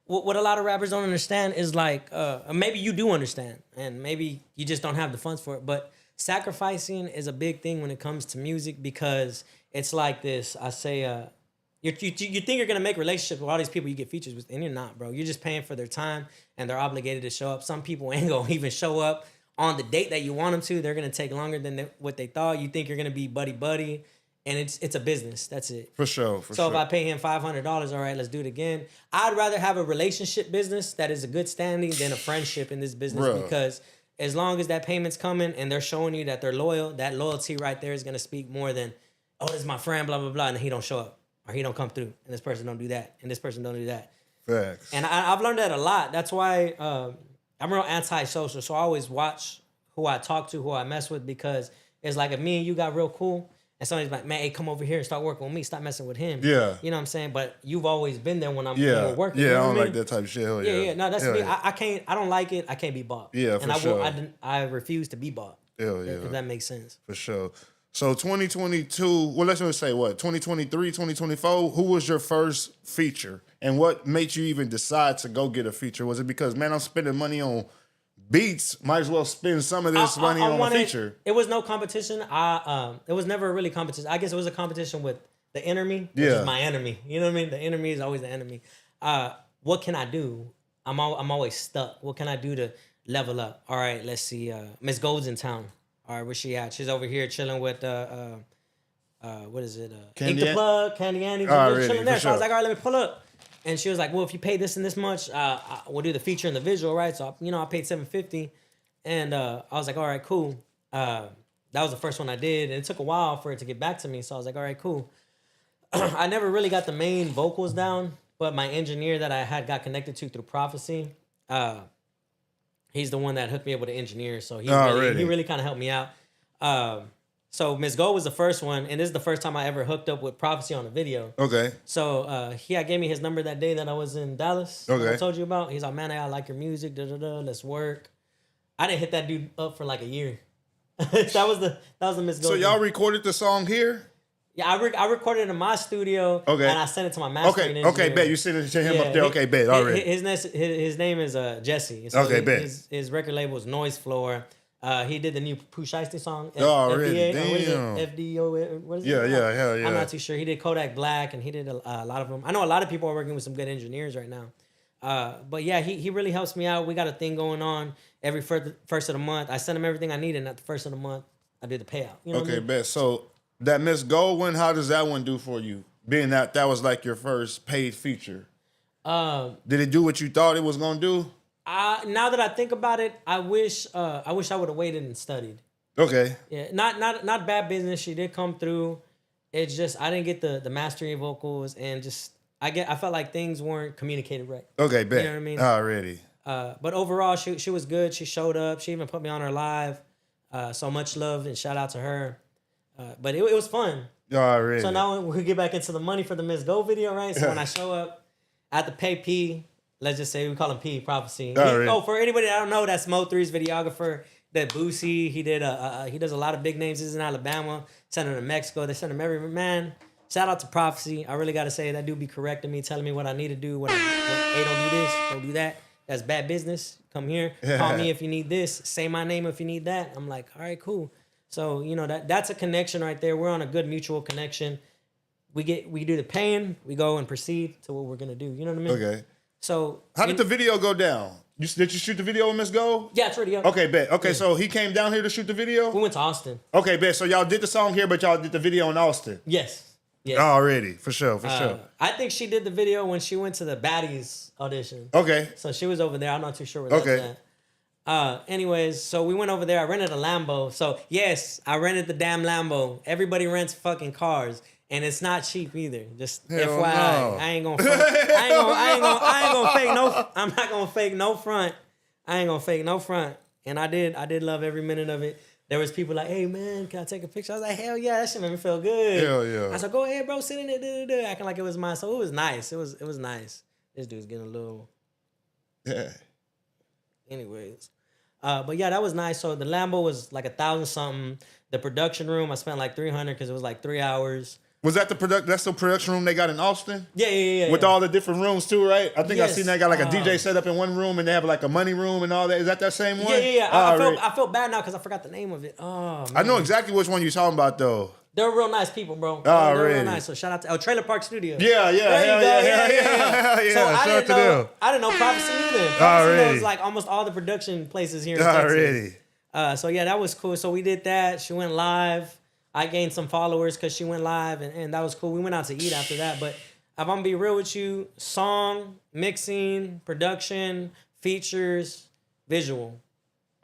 Speaker 2: what a lot of rappers don't understand is like, maybe you do understand, and maybe you just don't have the funds for it. But sacrificing is a big thing when it comes to music because it's like this. I say, you think you're gonna make relationships with all these people you get features with, and you're not, bro. You're just paying for their time, and they're obligated to show up. Some people ain't gonna even show up on the date that you want them to. They're gonna take longer than what they thought. You think you're gonna be buddy, and it's a business. That's it.
Speaker 1: For sure.
Speaker 2: So if I pay him $500, all right, let's do it again. I'd rather have a relationship business that is a good standing than a friendship in this business because as long as that payment's coming and they're showing you that they're loyal, that loyalty right there is gonna speak more than, oh, this is my friend, blah blah blah, and he don't show up. Or he don't come through, and this person don't do that, and this person don't do that.
Speaker 1: Facts.
Speaker 2: And I've learned that a lot. That's why I'm real antisocial. So I always watch who I talk to, who I mess with, because it's like if me and you got real cool, and somebody's like, man, hey, come over here and start working with me. Stop messing with him.
Speaker 1: Yeah.
Speaker 2: You know what I'm saying? But you've always been there when I'm working.
Speaker 1: Yeah,
Speaker 2: you know
Speaker 1: I don't
Speaker 2: what
Speaker 1: like that type of shit. Hell yeah.
Speaker 2: Yeah. No, that's me.
Speaker 1: Yeah.
Speaker 2: I don't like it. I can't be bought.
Speaker 1: Yeah, for sure.
Speaker 2: I refuse to be bought.
Speaker 1: Hell yeah.
Speaker 2: If that makes sense.
Speaker 1: For sure. So 2022, well, let's just say what, 2023, 2024, who was your first feature? And what made you even decide to go get a feature? Was it because, man, I'm spending money on beats, might as well spend some of this money on a feature?
Speaker 2: It was no competition. It was never really competition. I guess it was a competition with the enemy, which is my enemy. You know what I mean? The enemy is always the enemy. What can I do? I'm always stuck. What can I do to level up? All right, let's see. Miss Gold's in town. All right, where's she at? She's over here chilling with what is it? Ink the Plug, Candy Andy. Chilling there. So I was like, all right, let me pull up. And she was like, well, if you pay this and this much, we'll do the feature and the visual, right? So I paid $750, and I was like, all right, cool. That was the first one I did, and it took a while for it to get back to me. So I was like, all right, cool. I never really got the main vocals down, but my engineer that I had got connected to through Prophecy, he's the one that hooked me up with the engineer, so he really kind of helped me out. So Miss Gold was the first one, and this is the first time I ever hooked up with Prophecy on a video.
Speaker 1: Okay.
Speaker 2: So he gave me his number that day that I was in Dallas.
Speaker 1: Okay.
Speaker 2: I told you about. He's like, man, I like your music. Let's work. I didn't hit that dude up for like a year. that was the Miss Gold.
Speaker 1: So y'all recorded the song here?
Speaker 2: Yeah, I recorded it in my studio.
Speaker 1: Okay.
Speaker 2: And I sent it to my mastering engineer.
Speaker 1: Okay, bet. You sent it to him up there. Okay, bet. All right.
Speaker 2: His name is Jesse. So
Speaker 1: okay, bet.
Speaker 2: His record label is Noise Floor. He did the new Pooh Shiesty song.
Speaker 1: Really?
Speaker 2: FDA,
Speaker 1: Damn.
Speaker 2: What is it? FDO? What is it?
Speaker 1: Yeah, hell yeah.
Speaker 2: I'm not too sure. He did Kodak Black, and he did a lot of them. I know a lot of people are working with some good engineers right now. But yeah, he really helps me out. We got a thing going on every first of the month. I send him everything I need, and at the first of the month, I do the payout. You know what I mean?
Speaker 1: Bet. So that Miss Gold one, how does that one do for you? Being that was like your first paid feature. Did it do what you thought it was gonna do?
Speaker 2: Now that I think about it, I wish I would have waited and studied.
Speaker 1: Okay.
Speaker 2: Yeah, not bad business. She did come through. It's just I didn't get the mastering vocals, and just I felt like things weren't communicated right.
Speaker 1: Okay, bet.
Speaker 2: You know what I mean?
Speaker 1: Already.
Speaker 2: But overall, she was good. She showed up. She even put me on her live. So much love and shout out to her. But it was fun.
Speaker 1: Already.
Speaker 2: So now we get back into the money for the Miss Go video, right? So when I show up, I have to pay P. Let's just say we call him P, Prophecy. For anybody that don't know, that's Mo3's videographer. That Boosie, he does a lot of big names. He's in Alabama, sent him to Mexico. They sent him every man. Shout out to Prophecy. I really gotta say that dude be correcting me, telling me what I need to do. Hey, don't do this, don't do that. That's bad business. Come here, call me if you need this. Say my name if you need that. I'm like, all right, cool. So that's a connection right there. We're on a good mutual connection. We do the paying. We go and proceed to what we're gonna do. You know what I mean?
Speaker 1: Okay.
Speaker 2: So
Speaker 1: how did the video go down? Did you shoot the video with Miss Go?
Speaker 2: Yeah, it's ready.
Speaker 1: Okay, bet. Okay, so he came down here to shoot the video?
Speaker 2: We went to Austin.
Speaker 1: Okay, bet. So y'all did the song here, but y'all did the video in Austin?
Speaker 2: Yes. Yeah.
Speaker 1: Already, for sure.
Speaker 2: I think she did the video when she went to the Baddies audition.
Speaker 1: Okay.
Speaker 2: So she was over there. I'm not too sure where that's at. Anyways, so we went over there. I rented a Lambo. So yes, I rented the damn Lambo. Everybody rents fucking cars. And it's not cheap either. Just
Speaker 1: Hell
Speaker 2: FYI,
Speaker 1: no.
Speaker 2: I ain't gonna fake no. I'm not gonna fake no front. I ain't gonna fake no front. And I did love every minute of it. there was people like, hey man, can I take a picture? I was like, hell yeah, that shit made me feel good.
Speaker 1: Hell yeah.
Speaker 2: I was like, go ahead, bro, sit in it, acting like it was mine. So it was nice. It was nice. This dude's getting a little.
Speaker 1: Yeah.
Speaker 2: Anyways, but yeah, that was nice. So the Lambo was like 1,000 something. The production room, I spent like 300 because it was like 3 hours.
Speaker 1: Was that that's the production room they got in Austin?
Speaker 2: Yeah.
Speaker 1: With all the different rooms too, right? I think I
Speaker 2: Yes.
Speaker 1: seen they got like a DJ set up in one room and they have like a money room and all that. Is that same one?
Speaker 2: Yeah.
Speaker 1: Alright.
Speaker 2: I felt bad now because I forgot the name of it. Oh, man.
Speaker 1: I know exactly which one you're talking about though.
Speaker 2: They're real nice people, bro. They're real
Speaker 1: Already.
Speaker 2: nice. So shout out to Trailer Park Studio.
Speaker 1: Yeah.
Speaker 2: There you go.
Speaker 1: Yeah.
Speaker 2: So
Speaker 1: Shout out to them.
Speaker 2: I didn't know Prophecy either. Prophecy
Speaker 1: Already.
Speaker 2: knows like almost all the production places here in Texas.
Speaker 1: Already.
Speaker 2: So yeah, that was cool. So we did that. She went live. I gained some followers because she went live, and that was cool. We went out to eat after that. But if I'm gonna be real with you, song, mixing, production, features, visual,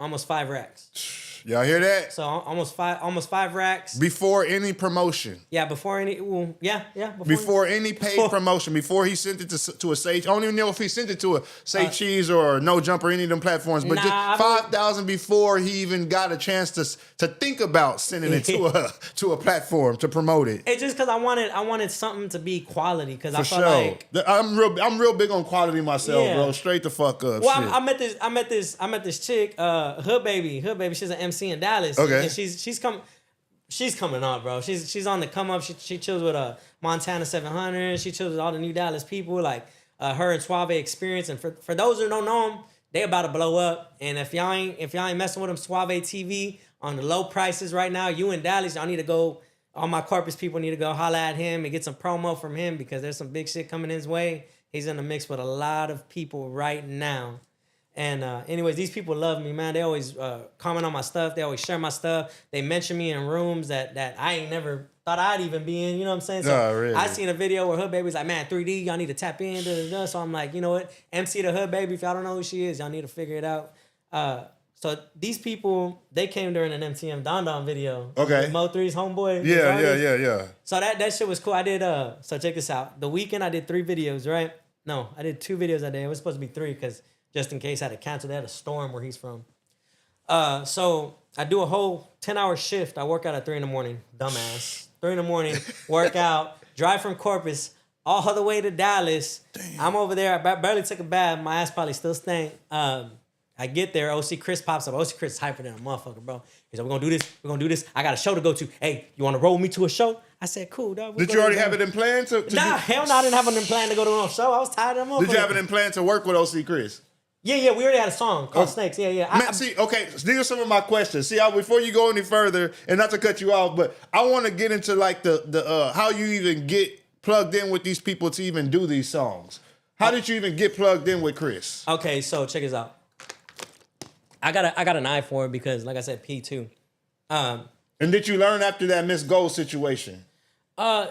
Speaker 2: almost 5 racks.
Speaker 1: Y'all hear that?
Speaker 2: So almost five racks.
Speaker 1: Before any promotion.
Speaker 2: Yeah, before any. Well, yeah.
Speaker 1: Before any paid promotion, before he sent it to a Say, I don't even know if he sent it to a Say Cheese or No Jump or any of them platforms, but just 5,000 before he even got a chance to think about sending it to a platform to promote it.
Speaker 2: It's just because I wanted something to be quality because I
Speaker 1: For
Speaker 2: felt
Speaker 1: sure.
Speaker 2: like
Speaker 1: I'm real big on quality myself,
Speaker 2: Yeah.
Speaker 1: bro. Straight the fuck up.
Speaker 2: Well,
Speaker 1: shit.
Speaker 2: I met this chick, Hood Baby. She's an MC in Dallas.
Speaker 1: Okay.
Speaker 2: And she's coming up, bro. She's on the come up. She chills with Montana 700. She chills with all the new Dallas people, like her and Suave Experience. And for those who don't know them, they about to blow up. And if y'all ain't messing with them, Suave TV on the low prices right now, you in Dallas, y'all need to go. All my Corpus people need to go holla at him and get some promo from him because there's some big shit coming his way. He's in the mix with a lot of people right now. And anyways, these people love me, man. They always comment on my stuff. They always share my stuff. They mention me in rooms that I ain't never thought I'd even be in. You know what I'm saying? So
Speaker 1: really?
Speaker 2: I seen a video where Hood Baby's like, man, 3D, y'all need to tap in. Da, da, da. So I'm like, you know what? MC the Hood Baby, if y'all don't know who she is, y'all need to figure it out. So these people, they came during an MTM Don Don video.
Speaker 1: Okay.
Speaker 2: With Mo3's homeboy.
Speaker 1: Yeah.
Speaker 2: So that shit was cool. I did, so check this out. The weekend I did 3 videos, right? No, I did 2 videos that day. It was supposed to be 3 because just in case I had to cancel. They had a storm where he's from. So I do a whole 10-hour shift. I work out at 3 in the morning. Dumbass. 3 in the morning, work out, drive from Corpus all the way to Dallas. Damn. I'm over there. I barely took a bath. My ass probably still stank. I get there. OC Chris pops up. OC Chris is hyper than a motherfucker, bro. He's like, we're going to do this. I got a show to go to. Hey, you want to roll me to a show? I said, cool, dog.
Speaker 1: Did you already have it in plan
Speaker 2: Nah, hell no. I didn't have it in plan to go to no show. I was tired of them.
Speaker 1: Did you have it in plan to work with OC Chris?
Speaker 2: Yeah, we already had a song called Snakes. Yeah.
Speaker 1: Man, see, okay, these are some of my questions. See, before you go any further, and not to cut you off, but I want to get into like the how you even get plugged in with these people to even do these songs. How did you even get plugged in with Chris?
Speaker 2: Okay, so check this out. I got an eye for it because, like I said, P2.
Speaker 1: And did you learn after that Miss Gold situation?
Speaker 2: Yeah,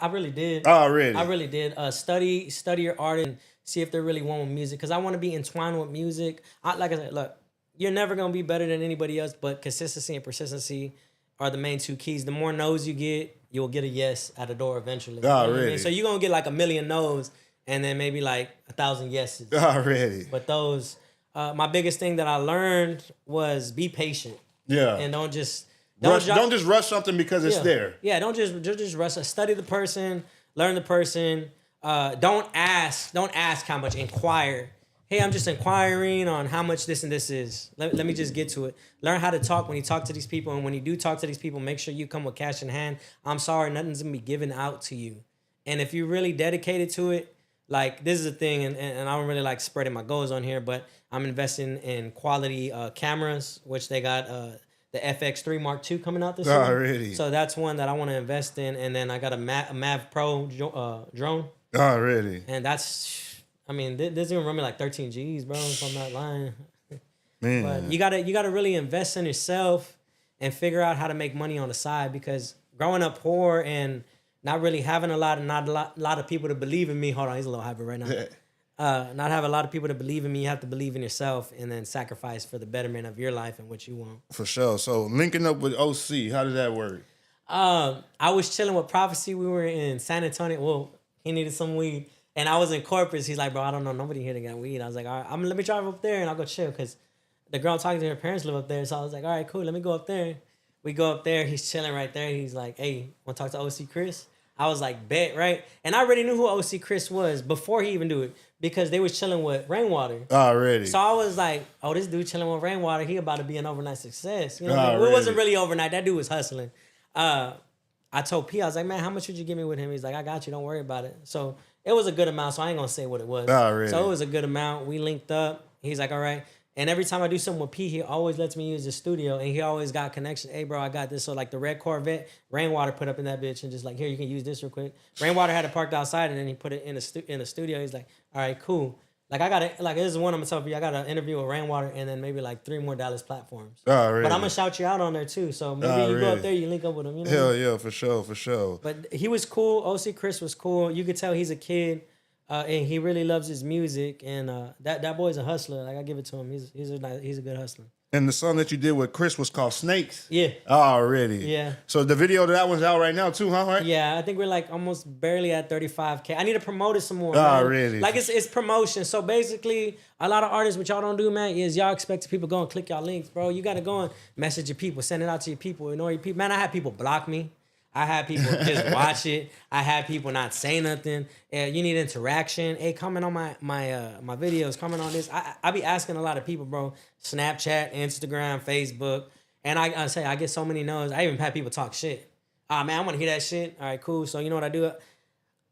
Speaker 2: I really did.
Speaker 1: Oh, really?
Speaker 2: I really did. Study your art and see if they're really one with music. Because I want to be entwined with music. Like I said, look, you're never going to be better than anybody else, but consistency and persistency are the main 2 keys. The more no's you get, you'll get a yes at the door eventually.
Speaker 1: Oh,
Speaker 2: you know what
Speaker 1: really?
Speaker 2: I mean? So you're going to get like 1 million no's and then maybe like 1,000 yeses.
Speaker 1: Already.
Speaker 2: But those, my biggest thing that I learned was be patient.
Speaker 1: Yeah.
Speaker 2: And don't just
Speaker 1: rush something because it's there.
Speaker 2: Yeah, don't just rush. Study the person, learn the person. Don't ask how much. Inquire. Hey, I'm just inquiring on how much this and this is. Let me just get to it. Learn how to talk when you talk to these people, and when you do talk to these people, make sure you come with cash in hand. I'm sorry, nothing's gonna be given out to you. And if you're really dedicated to it, like this is a thing, and I don't really like spreading my goals on here, but I'm investing in quality cameras, which they got the FX3 Mark II coming out this year.
Speaker 1: Already.
Speaker 2: So that's one that I want to invest in, and then I got a Mav Pro drone.
Speaker 1: Already.
Speaker 2: And that's, I mean, this is gonna run me like 13 G's, bro. If I'm not lying.
Speaker 1: Man.
Speaker 2: But you gotta really invest in yourself and figure out how to make money on the side, because growing up poor and not really having a lot of people to believe in me. Hold on, he's a little hyper right now. Not have a lot of people to believe in me. You have to believe in yourself and then sacrifice for the betterment of your life and what you want.
Speaker 1: For sure. So linking up with OC, how did that work?
Speaker 2: I was chilling with Prophecy. We were in San Antonio. Well, he needed some weed. And I was in Corpus. He's like, bro, I don't know. Nobody here to get weed. I was like, all right, let me drive up there and I'll go chill. Because the girl I'm talking to, her parents live up there. So I was like, all right, cool. Let me go up there. We go up there. He's chilling right there. He's like, hey, want to talk to OC Chris? I was like, bet, right? And I already knew who OC Chris was before he even do it because they was chilling with Rainwater.
Speaker 1: Already.
Speaker 2: So I was like, oh, this dude chilling with Rainwater. He about to be an overnight success. You know,
Speaker 1: Already.
Speaker 2: It wasn't really overnight. That dude was hustling. I told P, I was like, man, how much would you give me with him? He's like, I got you. Don't worry about it. So it was a good amount. So I ain't going to say what it was.
Speaker 1: Already.
Speaker 2: So it was a good amount. We linked up. He's like, all right. And every time I do something with P, he always lets me use the studio, and he always got connection. Hey, bro, I got this. So like the red Corvette, Rainwater put up in that bitch, and just like, here, you can use this real quick. Rainwater had it parked outside, and then he put it in the studio. He's like, all right, cool. Like I got it. Like this is one I'm gonna tell you. I got an interview with Rainwater, and then maybe like 3 more Dallas platforms.
Speaker 1: Already.
Speaker 2: But I'm gonna shout you out on there too. So maybe you go up there, you link up with him. You know.
Speaker 1: Hell yeah, for sure.
Speaker 2: But he was cool. OC Chris was cool. You could tell he's a kid. And he really loves his music, and that boy's a hustler. Like I give it to him. He's a good hustler.
Speaker 1: And the song that you did with Chris was called Snakes.
Speaker 2: Yeah.
Speaker 1: Already.
Speaker 2: Yeah.
Speaker 1: So the video to that one's out right now too, huh? Right?
Speaker 2: Yeah, I think we're like almost barely at 35K. I need to promote it some more.
Speaker 1: Already.
Speaker 2: Like it's promotion. So basically, a lot of artists, what y'all don't do, man, is y'all expect people go and click y'all links, bro. You gotta go and message your people, send it out to your people, annoy your people. Man, I had people block me. I had people just watch it. I had people not say nothing. You need interaction. Hey, comment on my videos. Comment on this. I be asking a lot of people, bro. Snapchat, Instagram, Facebook. And I say, I get so many no's. I even had people talk shit. Ah, man, I want to hear that shit. All right, cool. So you know what I do?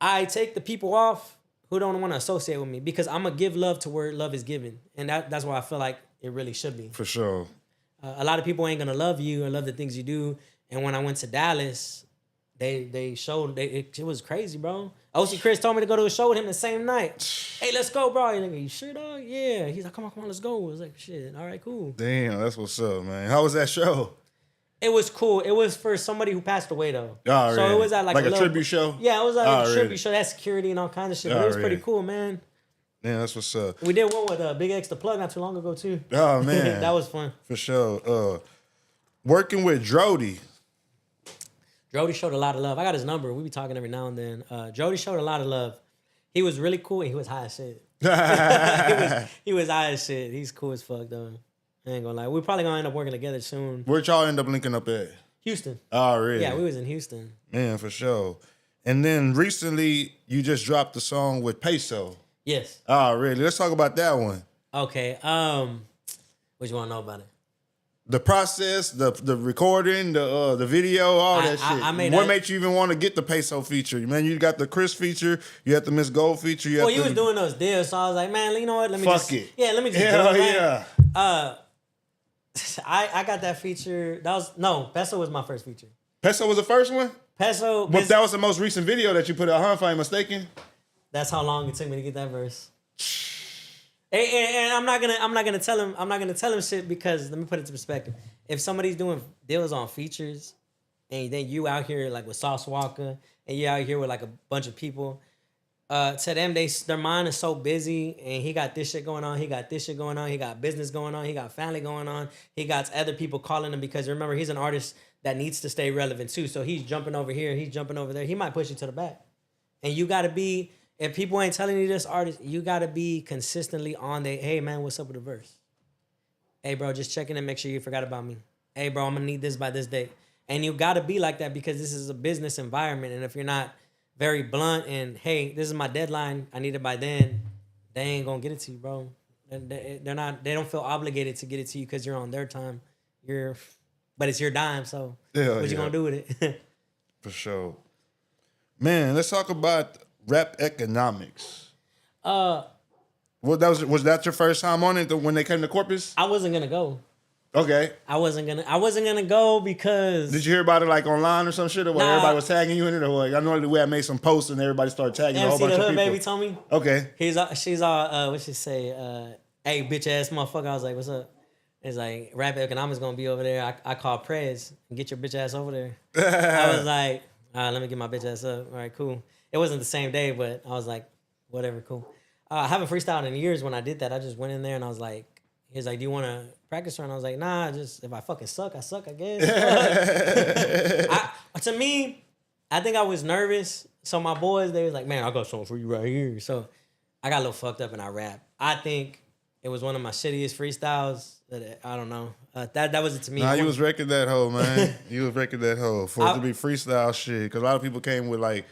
Speaker 2: I take the people off who don't want to associate with me because I'm going to give love to where love is given. And that's why I feel like it really should be.
Speaker 1: For sure.
Speaker 2: A lot of people ain't going to love you or love the things you do. And when I went to Dallas, they showed it was crazy, bro. OC Chris told me to go to a show with him the same night. Hey, let's go, bro. He's like, you sure, dog? Yeah. He's like, come on, let's go. I was like, shit, all right, cool.
Speaker 1: Damn, that's what's up, man. How was that show?
Speaker 2: It was cool. It was for somebody who passed away though.
Speaker 1: Oh,
Speaker 2: so it was at like a little,
Speaker 1: tribute show?
Speaker 2: Yeah, it was like a
Speaker 1: really?
Speaker 2: tribute show. That security and all kinds of shit. But it was pretty cool, man.
Speaker 1: Yeah, that's what's up.
Speaker 2: We did one with Big X the Plug not too long ago too.
Speaker 1: Oh man.
Speaker 2: That was fun.
Speaker 1: For sure. Working with Drodi.
Speaker 2: Drodi showed a lot of love. I got his number. We be talking every now and then. Drodi showed a lot of love. He was really cool and he was high as shit. he was high as shit. He's cool as fuck though. I ain't gonna lie. We're probably gonna end up working together soon.
Speaker 1: Where'd y'all end up linking up at?
Speaker 2: Houston.
Speaker 1: Oh, really?
Speaker 2: Yeah, we was in Houston.
Speaker 1: Man, for sure. And then recently, you just dropped the song with Peso.
Speaker 2: Yes.
Speaker 1: Oh, really? Let's talk about that one.
Speaker 2: Okay. What you want to know about it?
Speaker 1: The process, the recording, the video, all that shit. What made you even want to get the Peso feature? Man, you got the Chris feature, you had the Miss Gold feature. You
Speaker 2: was doing those deals, so I was like, man, you know what? Let me
Speaker 1: Fuck it.
Speaker 2: Yeah, let me just
Speaker 1: Hell
Speaker 2: do it.
Speaker 1: Yeah.
Speaker 2: I got that feature. Peso was my first feature.
Speaker 1: Peso was the first one?
Speaker 2: Peso.
Speaker 1: But that was the most recent video that you put out, huh? If I ain't mistaken.
Speaker 2: That's how long it took me to get that verse. And I'm not gonna tell him shit because let me put it to perspective. If somebody's doing deals on features, and then you out here like with Sauce Walker, and you out here with like a bunch of people, to them their mind is so busy, and he got this shit going on, he got this shit going on, he got business going on, he got family going on, he got other people calling him because remember he's an artist that needs to stay relevant too. So he's jumping over here, he's jumping over there. He might push you to the back, and you gotta be. If people ain't telling you this artist, you gotta be consistently on there. Hey man, what's up with the verse? Hey bro, just checking in, make sure you forgot about me. Hey bro, I'm gonna need this by this date. And you gotta be like that because this is a business environment. And if you're not very blunt and hey, this is my deadline, I need it by then, they ain't gonna get it to you, bro. They don't feel obligated to get it to you because you're on their time. But it's your dime, so what you gonna do with it?
Speaker 1: For sure. Man, let's talk about rap economics. Was that your first time on it when they came to Corpus?
Speaker 2: I wasn't gonna go.
Speaker 1: Okay.
Speaker 2: I wasn't gonna go because.
Speaker 1: Did you hear about it like online or some shit, or what? Everybody was tagging you in it, or what? I know we had made some posts and everybody started tagging a whole bunch of people.
Speaker 2: Baby told me.
Speaker 1: Okay.
Speaker 2: She's all what she say? Hey, bitch ass motherfucker. I was like, what's up? It's like rap economics gonna be over there. I called Prez and get your bitch ass over there. I was like, all right, let me get my bitch ass up. All right, cool. It wasn't the same day, but I was like, whatever, cool. I haven't freestyled in years. When I did that, I just went in there and I was like, he's like, do you want to practice? And I was like, nah, just if I fucking suck, I suck, I guess. To me, I think I was nervous. So my boys, they was like, man, I got something for you right here. So I got a little fucked up and I rap. I think It was one of my shittiest freestyles. I don't know. That was it to me.
Speaker 1: Nah, you was wrecking that hoe, man. You was wrecking that hoe for it to be freestyle shit. Because a lot of people came with like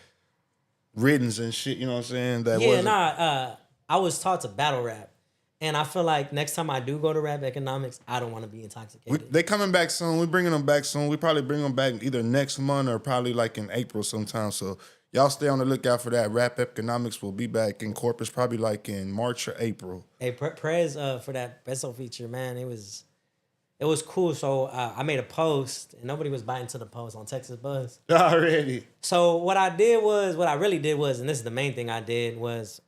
Speaker 1: Ridins and shit. You know what I'm saying? That wasn't.
Speaker 2: I was taught to battle rap, and I feel like next time I do go to rap economics, I don't want to be intoxicated.
Speaker 1: They coming back soon. We bringing them back soon. We probably bring them back either next month or probably like in April sometime. So y'all stay on the lookout for that. Rap economics will be back in Corpus probably like in March or April.
Speaker 2: Hey, Prez for that Peso feature, man, it was cool. So I made a post, and nobody was biting to the post on Texas Buzz.
Speaker 1: Already.
Speaker 2: So what I really did was, and this is the main thing I did was,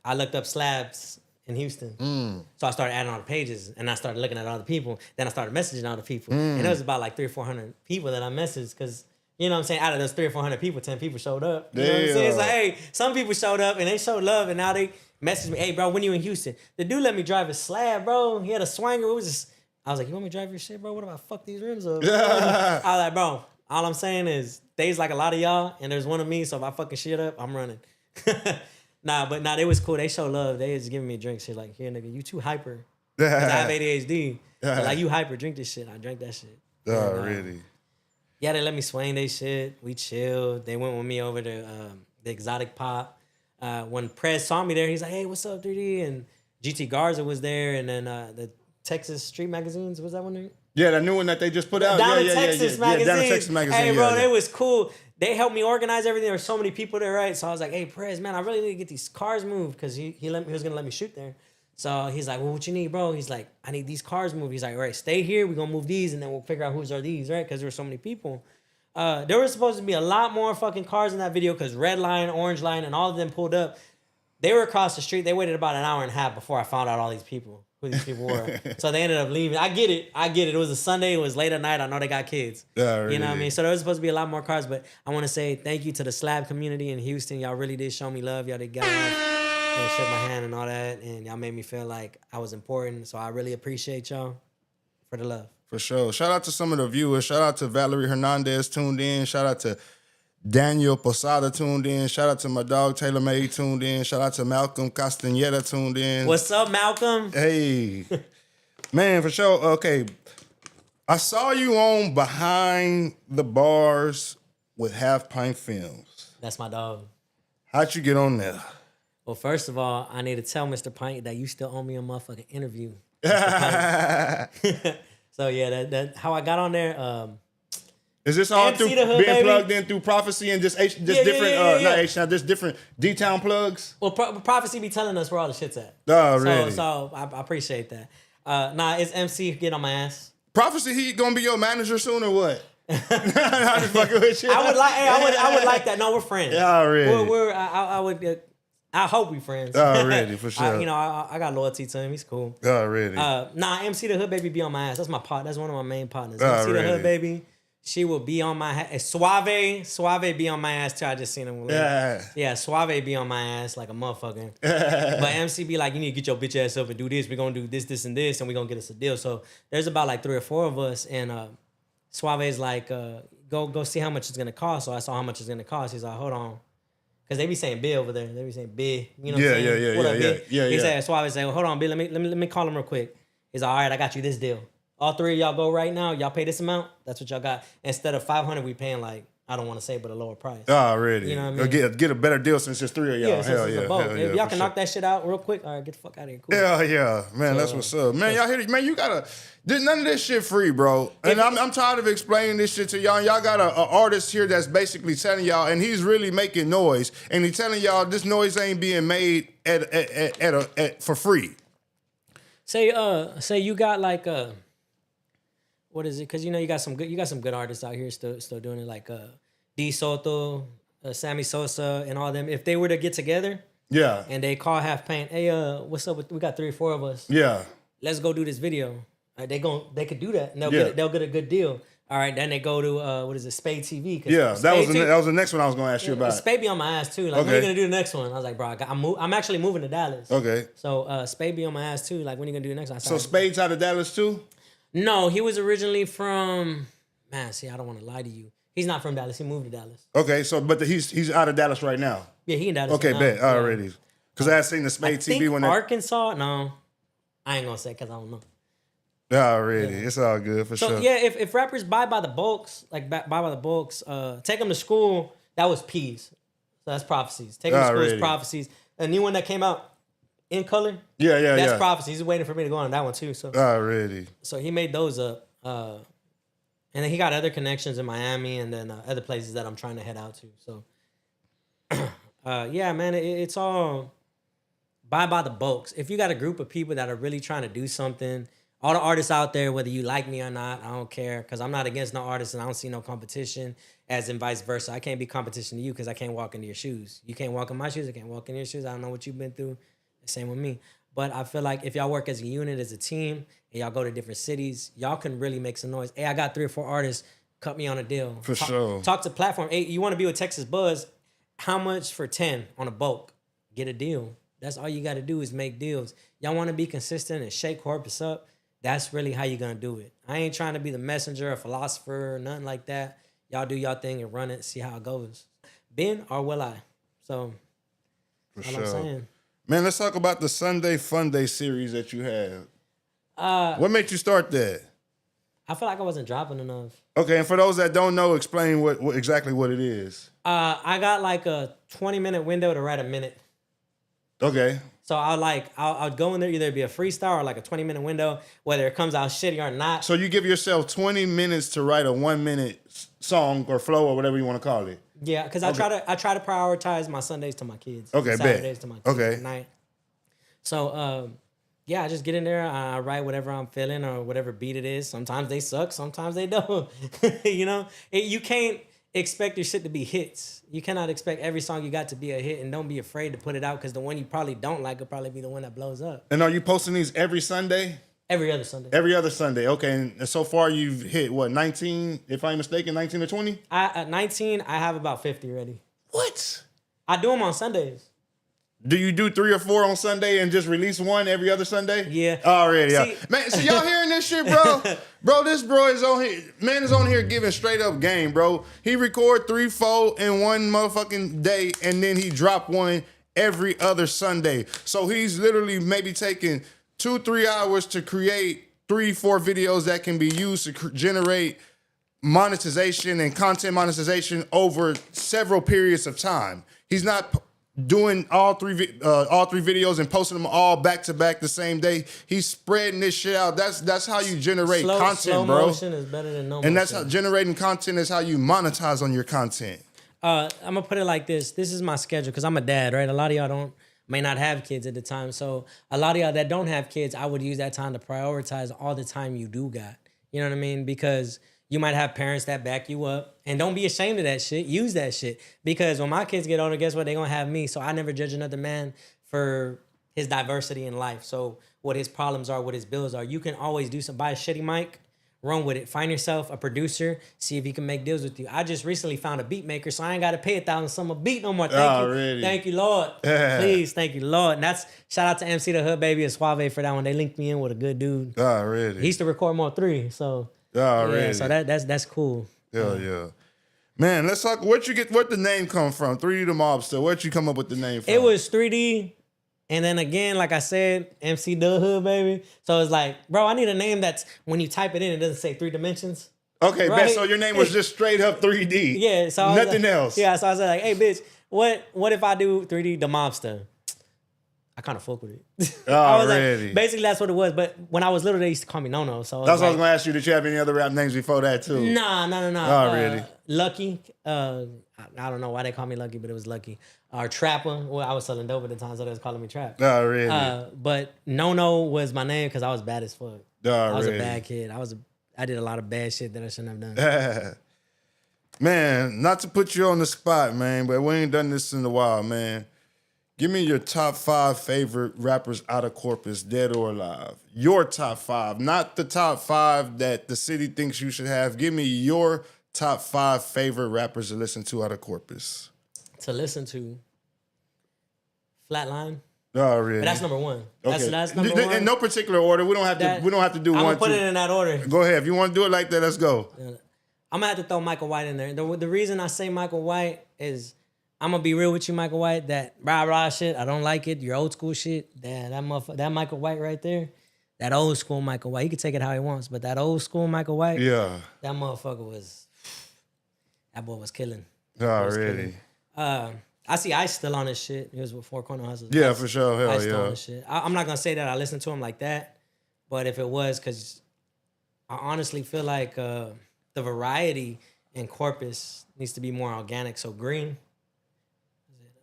Speaker 2: I looked up slabs in Houston. So I started adding all the pages, and I started looking at all the people. Then I started messaging all the people, and it was about like 300 or 400 people that I messaged because. You know what I'm saying? Out of those 300 or 400 people, 10 people showed up. You know what I'm saying? It's like, hey, some people showed up and they showed love, and now they messaged me, hey, bro, when you in Houston? The dude let me drive his slab, bro. He had a swanger. It was just, I was like, you want me to drive your shit, bro? What if I fuck these rims up? I was like, bro, all I'm saying is, there's like a lot of y'all, and there's one of me, so if I fucking shit up, I'm running. Nah, they was cool. They showed love. They was giving me drinks. Shit like, here, nigga, you too hyper. 'Cause I have ADHD. Like, you hyper, drink this shit. I drank that shit.
Speaker 1: Oh, really?
Speaker 2: Yeah, they let me swing they shit. We chilled. They went with me over to the exotic pop. When Prez saw me there, he's like, hey, what's up, 3D? And GT Garza was there. And then the Texas Street Magazines, was that one?
Speaker 1: Yeah, the new one that they just put out.
Speaker 2: Down in Texas Magazine.
Speaker 1: Down in Texas Magazine.
Speaker 2: Hey, bro, they was cool. They helped me organize everything. There were so many people there, right? So I was like, hey, Prez, man, I really need to get these cars moved because he was going to let me shoot there. So he's like, well, what you need, bro? He's like, I need these cars moved. He's like, all right, stay here. We're going to move these, and then we'll figure out whose are these, right? Because there were so many people. There were supposed to be a lot more fucking cars in that video because Red Line, Orange Line, and all of them pulled up. They were across the street. They waited about an hour and a half before I found out all these people, who these people were. So they ended up leaving. I get it. It was a Sunday. It was late at night. I know they got kids.
Speaker 1: Yeah, really.
Speaker 2: You know what I mean? So there was supposed to be a lot more cars, but I want to say thank you to the slab community in Houston. Y'all really did show me love. Y'all did got and shook my hand and all that, and y'all made me feel like I was important. So I really appreciate y'all for the love.
Speaker 1: For sure. Shout out to some of the viewers. Shout out to Valerie Hernandez tuned in. Shout out to Daniel Posada tuned in. Shout out to my dog Taylor May tuned in. Shout out to Malcolm Castaneda tuned in.
Speaker 2: What's up, Malcolm?
Speaker 1: Hey. Man, for sure. Okay. I saw you on Behind the Bars with Half Pint Films.
Speaker 2: That's my dog.
Speaker 1: How'd you get on there?
Speaker 2: Well, first of all, I need to tell Mr. Pint that you still owe me a motherfucking interview. So yeah, that how I got on there.
Speaker 1: Is this all
Speaker 2: MC
Speaker 1: through
Speaker 2: the Hood,
Speaker 1: being
Speaker 2: baby?
Speaker 1: plugged in through Prophecy and just just different D-Town plugs?
Speaker 2: Well, Prophecy be telling us where all the shit's at.
Speaker 1: Oh, really?
Speaker 2: So I appreciate that. It's MC get on my ass.
Speaker 1: Prophecy, he gonna be your manager soon or what? I'm just fucking with you.
Speaker 2: I would like that. No, we're friends.
Speaker 1: Yeah, already.
Speaker 2: I hope we friends.
Speaker 1: Already, for sure.
Speaker 2: I got loyalty to him. He's cool.
Speaker 1: Already.
Speaker 2: MC the Hood Baby be on my ass. That's my part. That's one of my main partners. MC the Hood Baby. She will be on my ass. Suave be on my ass too. I just seen him. Yeah, Suave be on my ass like a motherfucker. But MC be like, you need to get your bitch ass up and do this. We're gonna do this, this, and this, and we're gonna get us a deal. So there's about like 3 or 4 of us, and Suave's like, go see how much it's gonna cost. So I saw how much it's gonna cost. He's like, hold on. Cause they be saying B over there. They be saying B. You know what I'm saying? What up, B? He said, Suave said, well, hold on, B, let me call him real quick. He's like, all right, I got you this deal. All 3 of y'all go right now. Y'all pay this amount. That's what y'all got. Instead of $500, we paying like, I don't want to say, but a lower price.
Speaker 1: Already.
Speaker 2: You know what I mean?
Speaker 1: Get a better deal since there's 3 of y'all.
Speaker 2: Yeah,
Speaker 1: Hell yeah.
Speaker 2: If y'all can knock that shit out real quick, all right, get the fuck out of here. Cool.
Speaker 1: Hell yeah. Man, that's what's up. Man, y'all hear it? Man, you gotta... None of this shit free, bro. And I'm tired of explaining this shit to y'all. Y'all got an artist here that's basically telling y'all, and he's really making noise, and he's telling y'all this noise ain't being made for free.
Speaker 2: Say you got like what is it? Because you got some good artists out here still doing it, like D Soto, Sammy Sosa, and all them. If they were to get together,
Speaker 1: yeah,
Speaker 2: and they call Half Paint, hey, what's up? We got 3 or 4 of us.
Speaker 1: Yeah,
Speaker 2: let's go do this video. They could do that, and they'll get a good deal. All right, then they go to what is it, Spade TV?
Speaker 1: Yeah, that was the next one I was gonna ask you about.
Speaker 2: Spade be on my ass too. Like, when are you gonna do the next one? I was like, bro, I'm actually moving to Dallas.
Speaker 1: Okay.
Speaker 2: So Spade be on my ass too. Like, when are you gonna do the next one?
Speaker 1: So Spade's out of Dallas too?
Speaker 2: No, he was originally from. Man, see, I don't want to lie to you. He's not from Dallas. He moved to Dallas.
Speaker 1: Okay, so but he's out of Dallas right now.
Speaker 2: Yeah, he in Dallas.
Speaker 1: Okay,
Speaker 2: now.
Speaker 1: bet already. Because I had seen the Spade TV
Speaker 2: when Arkansas. No. I ain't gonna say because I don't know.
Speaker 1: Already, it's all good for
Speaker 2: So
Speaker 1: sure.
Speaker 2: yeah, if rappers buy by the bulks, like buy by the bulks, take them to school. That was P's. So that's prophecies. Take them to school is
Speaker 1: Already.
Speaker 2: prophecies. A new one that came out in color.
Speaker 1: Yeah,
Speaker 2: That's prophecies. He's waiting for me to go on that one too. So
Speaker 1: Already.
Speaker 2: so he made those up. And then he got other connections in Miami and then other places that I'm trying to head out to. So yeah, man, it's all buy by the bulks. If you got a group of people that are really trying to do something, all the artists out there, whether you like me or not, I don't care because I'm not against no artists and I don't see no competition, as in vice versa. I can't be competition to you because I can't walk into your shoes. You can't walk in my shoes. I can't walk in your shoes. I don't know what you've been through. Same with me. But I feel like if y'all work as a unit, as a team, and y'all go to different cities, y'all can really make some noise. Hey, I got 3 or 4 artists. Cut me on a deal.
Speaker 1: For sure.
Speaker 2: Talk to platform. Hey, you want to be with Texas Buzz? How much for 10 on a bulk? Get a deal. That's all you got to do is make deals. Y'all want to be consistent and shake corpus up? That's really how you're going to do it. I ain't trying to be the messenger or philosopher or nothing like that. Y'all do y'all thing and run it, see how it goes. Ben or will I? So,
Speaker 1: For
Speaker 2: all
Speaker 1: sure.
Speaker 2: I'm saying.
Speaker 1: Man, let's talk about the Sunday Funday series that you have. What made you start that?
Speaker 2: I feel like I wasn't dropping enough.
Speaker 1: Okay, and for those that don't know, explain what exactly what it is.
Speaker 2: I got like a 20-minute window to write a minute.
Speaker 1: Okay.
Speaker 2: So I'll go in there, either be a freestyle or like a 20-minute window, whether it comes out shitty or not.
Speaker 1: So you give yourself 20 minutes to write a 1-minute song or flow or whatever you want to call it.
Speaker 2: Yeah, because I try to prioritize my Sundays to my kids.
Speaker 1: Okay,
Speaker 2: Saturdays
Speaker 1: bet.
Speaker 2: to my kids
Speaker 1: Okay.
Speaker 2: at night. So yeah, I just get in there, I write whatever I'm feeling or whatever beat it is. Sometimes they suck, sometimes they don't. You know? You can't expect your shit to be hits. You cannot expect every song you got to be a hit, and don't be afraid to put it out because the one you probably don't like will probably be the one that blows up.
Speaker 1: And are you posting these every Sunday?
Speaker 2: Every other Sunday.
Speaker 1: Every other Sunday. Okay, and so far you've hit what, 19, if I'm mistaken, 19 or 20?
Speaker 2: At 19, I have about 50 ready.
Speaker 1: What?
Speaker 2: I do them on Sundays.
Speaker 1: Do you do 3 or 4 on Sunday and just release one every other Sunday?
Speaker 2: Yeah.
Speaker 1: Already.
Speaker 2: See-
Speaker 1: Man, so y'all hearing this shit, bro? Bro, this bro is on here. Man is on here giving straight up game, bro. He record 3, 4 in one motherfucking day, and then he drop one every other Sunday. So he's literally maybe taking 2-3 hours to create 3-4 videos that can be used to generate monetization and content monetization over several periods of time. He's not doing all three videos and posting them all back to back the same day. He's spreading this shit out. That's how you generate content,
Speaker 2: slow
Speaker 1: bro.
Speaker 2: motion is better than no motion.
Speaker 1: And that's how generating content is how you monetize on your content.
Speaker 2: I'm gonna put it like this. This is my schedule because I'm a dad, right? A lot of y'all may not have kids at the time. So a lot of y'all that don't have kids, I would use that time to prioritize all the time you do got. You know what I mean? Because you might have parents that back you up, and don't be ashamed of that shit. Use that shit, because when my kids get older, guess what? They're gonna have me. So I never judge another man for his diversity in life. So what his problems are, what his bills are. You can always do some. Buy a shitty mic, run with it. Find yourself a producer. See if he can make deals with you. I just recently found a beat maker, so I ain't got to pay $1,000 a beat no more. Thank you, Lord. Please, thank you, Lord. And that's shout out to MC the Hood Baby and Suave for that one. They linked me in with a good dude.
Speaker 1: Already.
Speaker 2: He used to record more 3, so.
Speaker 1: Already.
Speaker 2: Yeah, so that's cool.
Speaker 1: Yeah. Man, let's talk. Where'd the name come from? 3D DaMobsta. Where'd you come up with the name from?
Speaker 2: It was 3D, and then again, like I said, MC the Hood, baby. So it's like, bro, I need a name that's when you type it in, it doesn't say 3 dimensions.
Speaker 1: Okay,
Speaker 2: right?
Speaker 1: bet. So your name was just straight up 3D.
Speaker 2: Yeah. So
Speaker 1: nothing else.
Speaker 2: Yeah. So I was like, hey, bitch, what if I do 3D DaMobsta? I kind of fuck with it.
Speaker 1: Already.
Speaker 2: Like, basically, that's what it was. But when I was little, they used to call me No-No. So
Speaker 1: that's what I was going to ask you. Did you have any other rap names before that, too?
Speaker 2: Nah.
Speaker 1: Already.
Speaker 2: Lucky. I don't know why they call me Lucky, but it was Lucky. Or Trapper. Well, I was selling dope at the time, so they was calling me Trap.
Speaker 1: Already.
Speaker 2: But No-No was my name because I was bad as fuck. I was a bad kid. I did a lot of bad shit that I shouldn't have done.
Speaker 1: Man, not to put you on the spot, man, but we ain't done this in a while, man. Give me your top 5 favorite rappers out of Corpus, dead or alive. Your top 5, not the top 5 that the city thinks you should have. Give me your top 5 favorite rappers to listen to out of Corpus.
Speaker 2: To listen to Flatline.
Speaker 1: Already.
Speaker 2: But that's number 1.
Speaker 1: Okay.
Speaker 2: That's number 1.
Speaker 1: In no particular order. We don't have to do
Speaker 2: I'm
Speaker 1: one.
Speaker 2: I'm gonna put it in that order.
Speaker 1: Go ahead. If you want to do it like that, let's go.
Speaker 2: I'm gonna have to throw Michael White in there. The reason I say Michael White is I'm gonna be real with you, Michael White. That rah shit, I don't like it. Your old school shit, that Michael White right there. That old school Michael White. He could take it how he wants, but that old school Michael White,
Speaker 1: Yeah.
Speaker 2: that motherfucker was, that boy was killing.
Speaker 1: Already.
Speaker 2: I see Ice still on his shit. He was with Four Corner Hustles.
Speaker 1: Yeah,
Speaker 2: Ice,
Speaker 1: for sure. Hell
Speaker 2: Ice still on
Speaker 1: yeah.
Speaker 2: his shit. I'm not gonna say that I listen to him like that, but if it was, because I honestly feel like the variety in Corpus needs to be more organic. So Green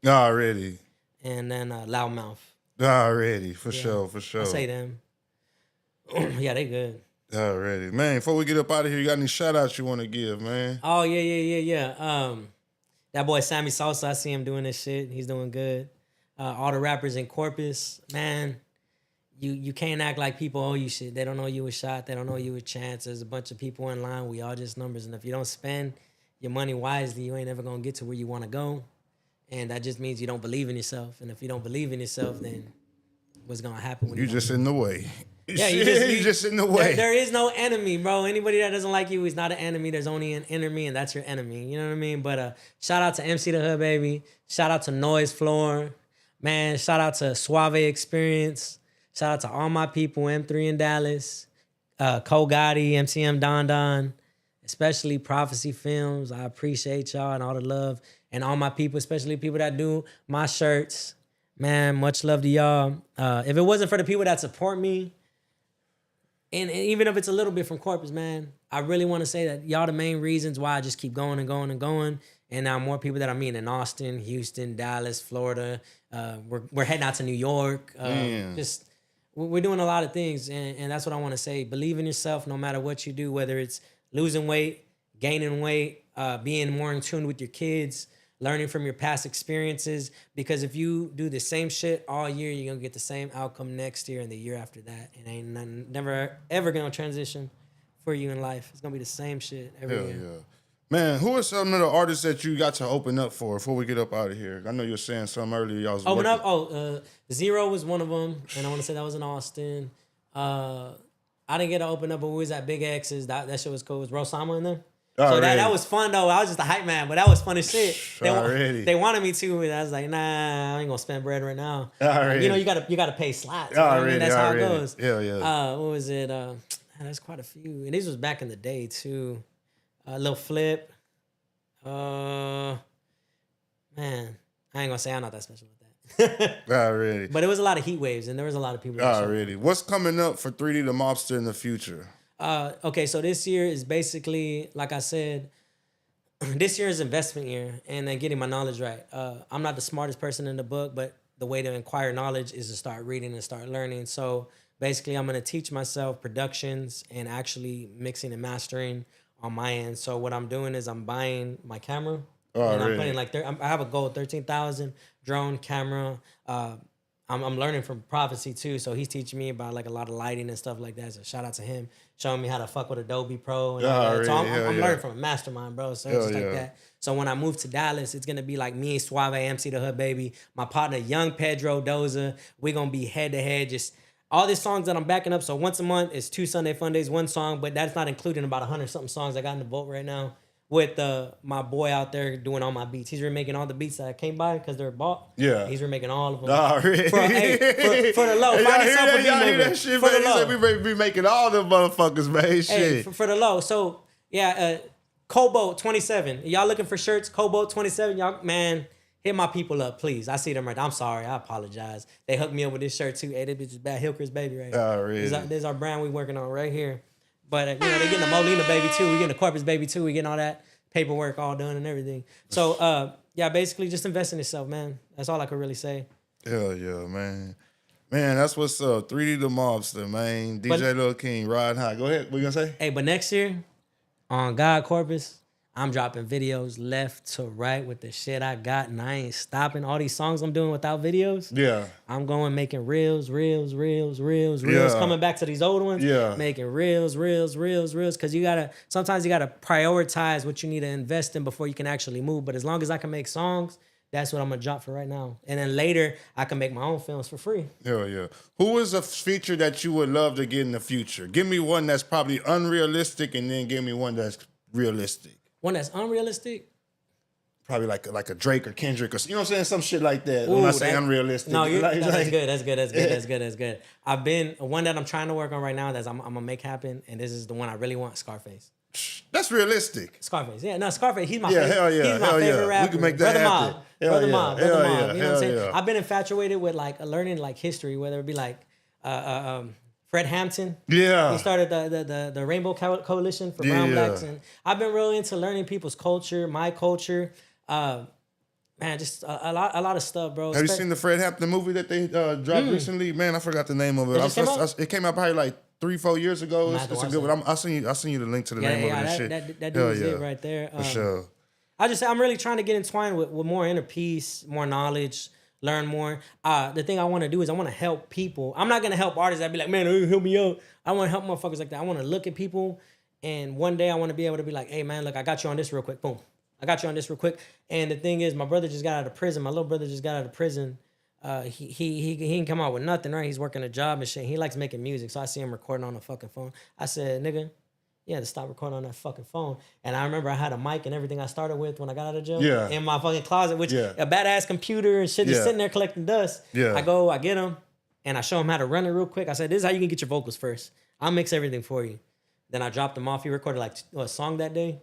Speaker 1: Already.
Speaker 2: and then Loudmouth.
Speaker 1: Already. For
Speaker 2: Yeah.
Speaker 1: sure. For sure.
Speaker 2: I say them. Yeah, they good.
Speaker 1: Already. Man, before we get up out of here, you got any shout outs you want to give, man?
Speaker 2: Oh yeah. That boy Sammy Sosa, I see him doing this shit. He's doing good. All the rappers in Corpus, man. You can't act like people owe you shit. They don't owe you a shot. They don't owe you a chance. There's a bunch of people in line. We all just numbers. And if you don't spend your money wisely, you ain't ever gonna get to where you want to go. And that just means you don't believe in yourself. And if you don't believe in yourself, then what's gonna happen when
Speaker 1: You just in the way.
Speaker 2: Yeah,
Speaker 1: you just in the way.
Speaker 2: There is no enemy, bro. Anybody that doesn't like you is not an enemy. There's only an enemy, and that's your enemy. You know what I mean? But shout out to MC the Hood, baby. Shout out to Noise Floor. Man, shout out to Suave Experience. Shout out to all my people, M3 in Dallas, Cole Gotti, MCM Don Don, especially Prophecy Films. I appreciate y'all and all the love. And all my people, especially people that do my shirts. Man, much love to y'all. If it wasn't for the people that support me, and even if it's a little bit from Corpus, man, I really want to say that y'all the main reasons why I just keep going and going and going. And now more people that I meet in Austin, Houston, Dallas, Florida. We're heading out to New York. We're doing a lot of things. And that's what I want to say. Believe in yourself no matter what you do, whether it's losing weight, gaining weight, being more in tune with your kids, learning from your past experiences. Because if you do the same shit all year, you're going to get the same outcome next year and the year after that. It ain't never, ever going to transition for you in life. It's going to be the same shit every year.
Speaker 1: Yeah. Man, who are some of the artists that you got to open up for before we get up out of here? I know you were saying some earlier. Y'all was
Speaker 2: Open
Speaker 1: working.
Speaker 2: up? Zero was one of them. And I want to say that was in Austin. I didn't get to open up, but we was at Big X's. That shit was cool. Was Rosama in there? So that was fun though. I was just a hype man, but that was fun as shit. They wanted me to, and I was like, nah, I ain't gonna spend bread right now. You know, you gotta pay slots. I mean, that's how it goes.
Speaker 1: Hell yeah.
Speaker 2: What was it? There's quite a few, and these was back in the day too. Lil Flip. Man, I ain't gonna say I'm not that special with that.
Speaker 1: Already.
Speaker 2: But it was a lot of heat waves, and there was a lot of people.
Speaker 1: Already. What's coming up for 3D DaMobsta in the future?
Speaker 2: Okay, so this year is basically, like I said, this year is investment year and then getting my knowledge right. I'm not the smartest person in the book, but the way to acquire knowledge is to start reading and start learning. So basically, I'm going to teach myself productions and actually mixing and mastering on my end. So what I'm doing is I'm buying my camera. And I'm putting like, I have a goal, 13,000 drone camera. I'm learning from Prophecy too, so he's teaching me about like a lot of lighting and stuff like that. So shout out to him, showing me how to fuck with Adobe Pro and all that. So I'm learning from a mastermind, bro. So it's just like that. So when I move to Dallas, it's gonna be like me, Suave, MC the Hood, baby, my partner, Young Pedro Doza. We're gonna be head to head, just all these songs that I'm backing up. So once a month is 2 Sunday Fundays, 1 song, but that's not including about 100-something songs I got in the vault right now. With my boy out there doing all my beats. He's remaking all the beats that I came by because they're bought. Yeah. He's remaking all of them.
Speaker 1: Really?
Speaker 2: For the low. Find yourself a beat maker.
Speaker 1: That shit, for the low. He said we making all the motherfuckers, man. Shit.
Speaker 2: For the low. So, yeah, Cobalt 27. Y'all looking for shirts? Cobalt 27. Y'all, man, hit my people up, please. I see them right there. I'm sorry. I apologize. They hooked me up with this shirt, too. Hey, this bitch is bad. Hillcrest, baby, right here.
Speaker 1: Really?
Speaker 2: This is our brand we working on right here. But, you know, they getting the Molina, baby, too. We getting the Corpus, baby, too. We getting all that paperwork all done and everything. So, yeah, basically just invest in yourself, man. That's all I could really say.
Speaker 1: Hell yeah, man. Man, that's what's up. 3D DaMobsta, man. DJ Lil King, riding high. Go ahead. What you gonna say?
Speaker 2: Hey, but next year, on God Corpus, I'm dropping videos left to right with the shit I got, and I ain't stopping. All these songs I'm doing without videos. Yeah. I'm going making reels. Coming back to these old ones. Yeah. Making reels. Because sometimes you gotta prioritize what you need to invest in before you can actually move. But as long as I can make songs, that's what I'm gonna drop for right now. And then later, I can make my own films for free.
Speaker 1: Hell yeah. Who is a feature that you would love to get in the future? Give me one that's probably unrealistic, and then give me one that's realistic.
Speaker 2: One that's unrealistic?
Speaker 1: probably like a Drake or Kendrick or you know what I'm saying, some shit like that.
Speaker 2: Ooh,
Speaker 1: when I say unrealistic,
Speaker 2: No,
Speaker 1: like,
Speaker 2: that's good. That's good. I've been one that I'm trying to work on right now. That I'm gonna make happen, and this is the one I really want. Scarface.
Speaker 1: That's realistic.
Speaker 2: Scarface, yeah, no, Scarface. He's my
Speaker 1: Yeah,
Speaker 2: favorite.
Speaker 1: hell yeah,
Speaker 2: He's my
Speaker 1: hell
Speaker 2: favorite
Speaker 1: yeah.
Speaker 2: rapper.
Speaker 1: We can make that
Speaker 2: Brother
Speaker 1: happen.
Speaker 2: Mob,
Speaker 1: Hell
Speaker 2: Brother
Speaker 1: yeah,
Speaker 2: Mob,
Speaker 1: hell
Speaker 2: Brother
Speaker 1: yeah,
Speaker 2: Mob. You know what I'm
Speaker 1: hell
Speaker 2: saying?
Speaker 1: yeah.
Speaker 2: I've been infatuated with like learning like history, whether it be like Fred Hampton.
Speaker 1: Yeah.
Speaker 2: He started the Rainbow Coalition for brown blacks, and I've been really into learning people's culture, my culture. Man, just a lot of stuff, bro.
Speaker 1: Have you seen the Fred Hampton movie that they dropped recently? Man, I forgot the name of it. It came out probably like 3-4 years ago. It's a good one. I'll send you the link to the name of it and shit.
Speaker 2: That dude's it right there.
Speaker 1: For sure.
Speaker 2: I'm really trying to get entwined with more inner peace, more knowledge, learn more. The thing I want to do is I want to help people. I'm not gonna help artists that be like, man, help me out. I want to help motherfuckers like that. I want to look at people, and one day I want to be able to be like, hey man, look, I got you on this real quick. Boom. I got you on this real quick. And the thing is, my brother just got out of prison. My little brother just got out of prison. He didn't come out with nothing, right? He's working a job and shit. He likes making music. So I see him recording on a fucking phone. I said, nigga, you had to stop recording on that fucking phone. And I remember I had a mic and everything I started with when I got out of jail.
Speaker 1: Yeah.
Speaker 2: In my fucking closet, which a badass computer and shit just sitting there collecting dust.
Speaker 1: Yeah.
Speaker 2: I get him and I show him how to run it real quick. I said, this is how you can get your vocals first. I'll mix everything for you. Then I dropped him off. He recorded like a song that day.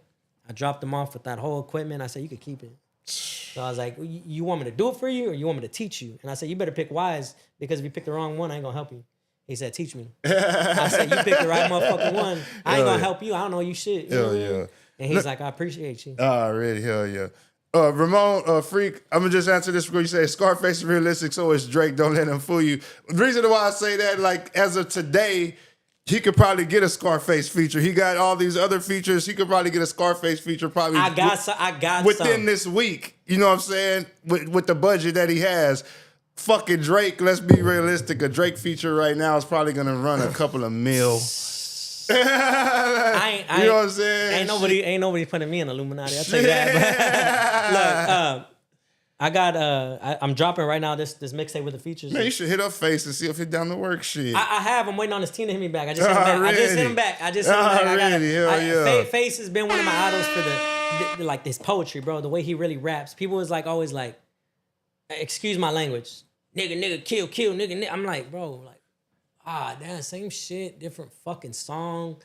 Speaker 2: I dropped him off with that whole equipment. I said, you could keep it. So I was like, you want me to do it for you or you want me to teach you? And I said, you better pick wise because if you pick the wrong one, I ain't going to help you. He said, teach me. I said, you picked the right motherfucking one. I ain't going to help you. I don't know you shit.
Speaker 1: Hell yeah.
Speaker 2: And he's like, I appreciate you.
Speaker 1: Already, hell yeah. Ramon, Freak, I'm going to just answer this because you say Scarface is realistic, so is Drake. Don't let him fool you. The reason why I say that, like, as of today, he could probably get a Scarface feature. He got all these other features. He could probably get a Scarface feature probably
Speaker 2: I got
Speaker 1: within this week. You know what I'm saying? With the budget that he has. Fucking Drake, let's be realistic. A Drake feature right now is probably going to run a couple of mil. You know what I'm saying?
Speaker 2: Ain't nobody putting me in Illuminati. I'll tell you that. Look, I'm dropping right now this mixtape with the features.
Speaker 1: Man, you should hit up Face and see if he's down to work shit.
Speaker 2: I have. I'm waiting on his team to hit me back. I just hit him back. Face has been one of my idols for the like this poetry, bro. The way he really raps. People was like always like, excuse my language, nigga, kill, nigga. I'm like, bro, like, damn, same shit, different fucking song.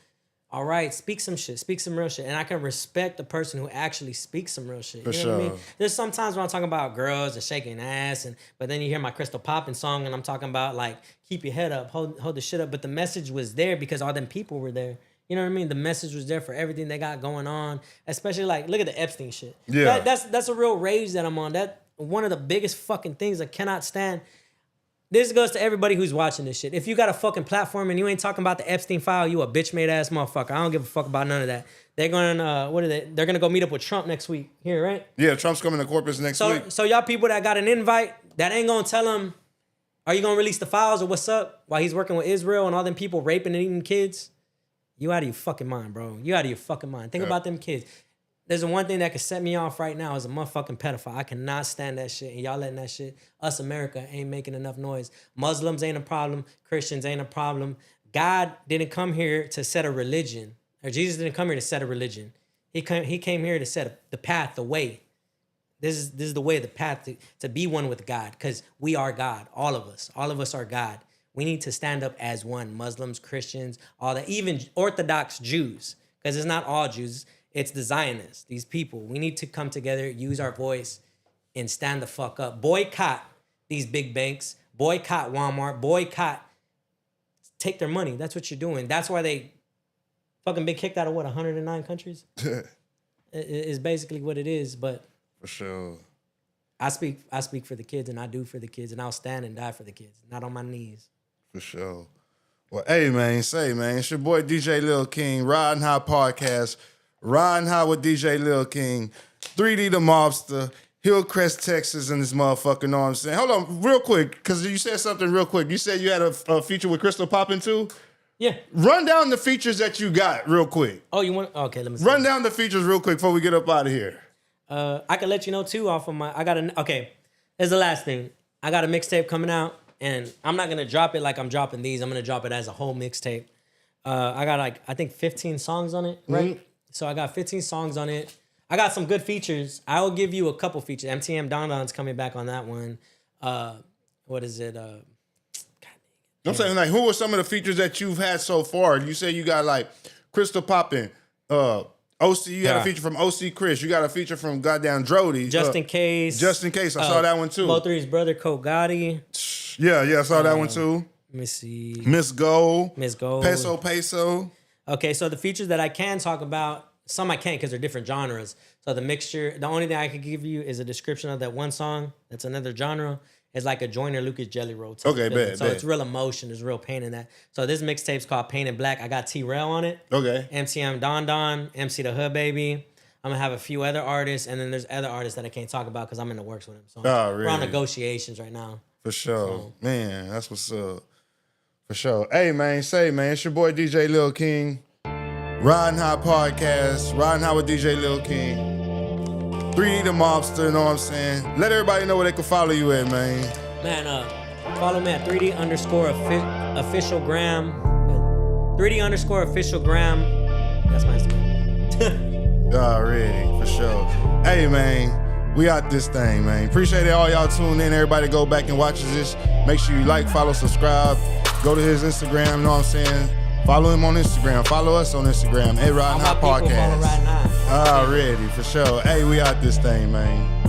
Speaker 2: All right, speak some shit, speak some real shit. And I can respect the person who actually speaks some real shit. You know what I mean? There's sometimes when I'm talking about girls and shaking ass, but then you hear my Crystal Poppin' song and I'm talking about like, keep your head up, hold the shit up. But the message was there because all them people were there. You know what I mean? The message was there for everything they got going on. Especially like, look at the Epstein shit.
Speaker 1: Yeah.
Speaker 2: That's a real rage that I'm on. That one of the biggest fucking things I cannot stand. This goes to everybody who's watching this shit. If you got a fucking platform and you ain't talking about the Epstein file, you a bitch made ass motherfucker. I don't give a fuck about none of that. They're gonna They're gonna go meet up with Trump next week here, right?
Speaker 1: Yeah, Trump's coming to Corpus next week.
Speaker 2: So y'all people that got an invite that ain't gonna tell him, are you gonna release the files or what's up while he's working with Israel and all them people raping and eating kids? You out of your fucking mind, bro. You out of your fucking mind. Think about them kids. There's one thing that could set me off right now is a motherfucking pedophile. I cannot stand that shit. And y'all letting that shit. Us America ain't making enough noise. Muslims ain't a problem. Christians ain't a problem. God didn't come here to set a religion. Or Jesus didn't come here to set a religion. He came here to set the path, the way. This is the way, the path to be one with God. Because we are God. All of us. All of us are God. We need to stand up as one. Muslims, Christians, all that. Even Orthodox Jews. Because it's not all Jews. It's the Zionists, these people. We need to come together, use our voice, and stand the fuck up. Boycott these big banks. Boycott Walmart. Boycott. Take their money. That's what you're doing. That's why they fucking been kicked out of 109 countries? It's basically what it is, but...
Speaker 1: For sure.
Speaker 2: I speak for the kids, and I do for the kids, and I'll stand and die for the kids, not on my knees.
Speaker 1: For sure. Well, hey, man, it's your boy DJ Lil King, Riding High Podcast. Riding High with DJ Lil King, 3D DaMobsta, Hillcrest, Texas, and this motherfucker, know what I'm saying? Hold on, real quick, because you said something real quick. You said you had a feature with Crystal Poppin' too?
Speaker 2: Yeah.
Speaker 1: Run down the features that you got real quick.
Speaker 2: Oh, you want... Okay, let me see.
Speaker 1: Run down the features real quick before we get up out of here.
Speaker 2: I can let you know, too, off of my... Okay, here's the last thing. I got a mixtape coming out, and I'm not going to drop it like I'm dropping these. I'm going to drop it as a whole I got, I think 15 songs on it, right? Mm-hmm. So I got 15 songs on it. I got some good features. I will give you a couple features. MTM Don Don's coming back on that one. What is it?
Speaker 1: I'm saying, like, who are some of the features that you've had so far? You say you got like Crystal Poppin', OC. You got a feature from OC Chris. You got a feature from goddamn Drodi.
Speaker 2: Just in case.
Speaker 1: Just in case. I saw that one too.
Speaker 2: Mo3's brother, Code Gotti.
Speaker 1: Yeah, I saw that one too.
Speaker 2: Let me see.
Speaker 1: Miss Gold.
Speaker 2: Peso
Speaker 1: Peso.
Speaker 2: Okay, so the features that I can talk about, some I can't because they're different genres. So the mixture, the only thing I could give you is a description of that one song. That's another genre. It's like a Joyner Lucas Jelly Roll.
Speaker 1: Okay, bet.
Speaker 2: So it's real emotion. There's real pain in that. So this mixtape's called Painted Black. I got T-Rail on it.
Speaker 1: Okay.
Speaker 2: MTM Don Don, MC The Hood Baby. I'm gonna have a few other artists, and then there's other artists that I can't talk about because I'm in the works with them. So
Speaker 1: really?
Speaker 2: We're on negotiations right now.
Speaker 1: For sure. Man, that's what's up. For sure. Hey, man, it's your boy DJ Lil King. Riding High Podcast. Riding High with DJ Lil King. 3D DaMobsta, you know what I'm saying? Let everybody know where they can follow you at, man.
Speaker 2: Man, follow me at 3D_official gram. 3D_official gram. That's my Instagram.
Speaker 1: Already, for sure. Hey, man. We out this thing, man. Appreciate it. All y'all tune in. Everybody go back and watch this. Make sure you like, follow, subscribe. Go to his Instagram, you know what I'm saying? Follow him on Instagram. Follow us on Instagram. Riding High Podcast.
Speaker 2: Follow right now.
Speaker 1: Already, for sure. Hey, we out this thing, man.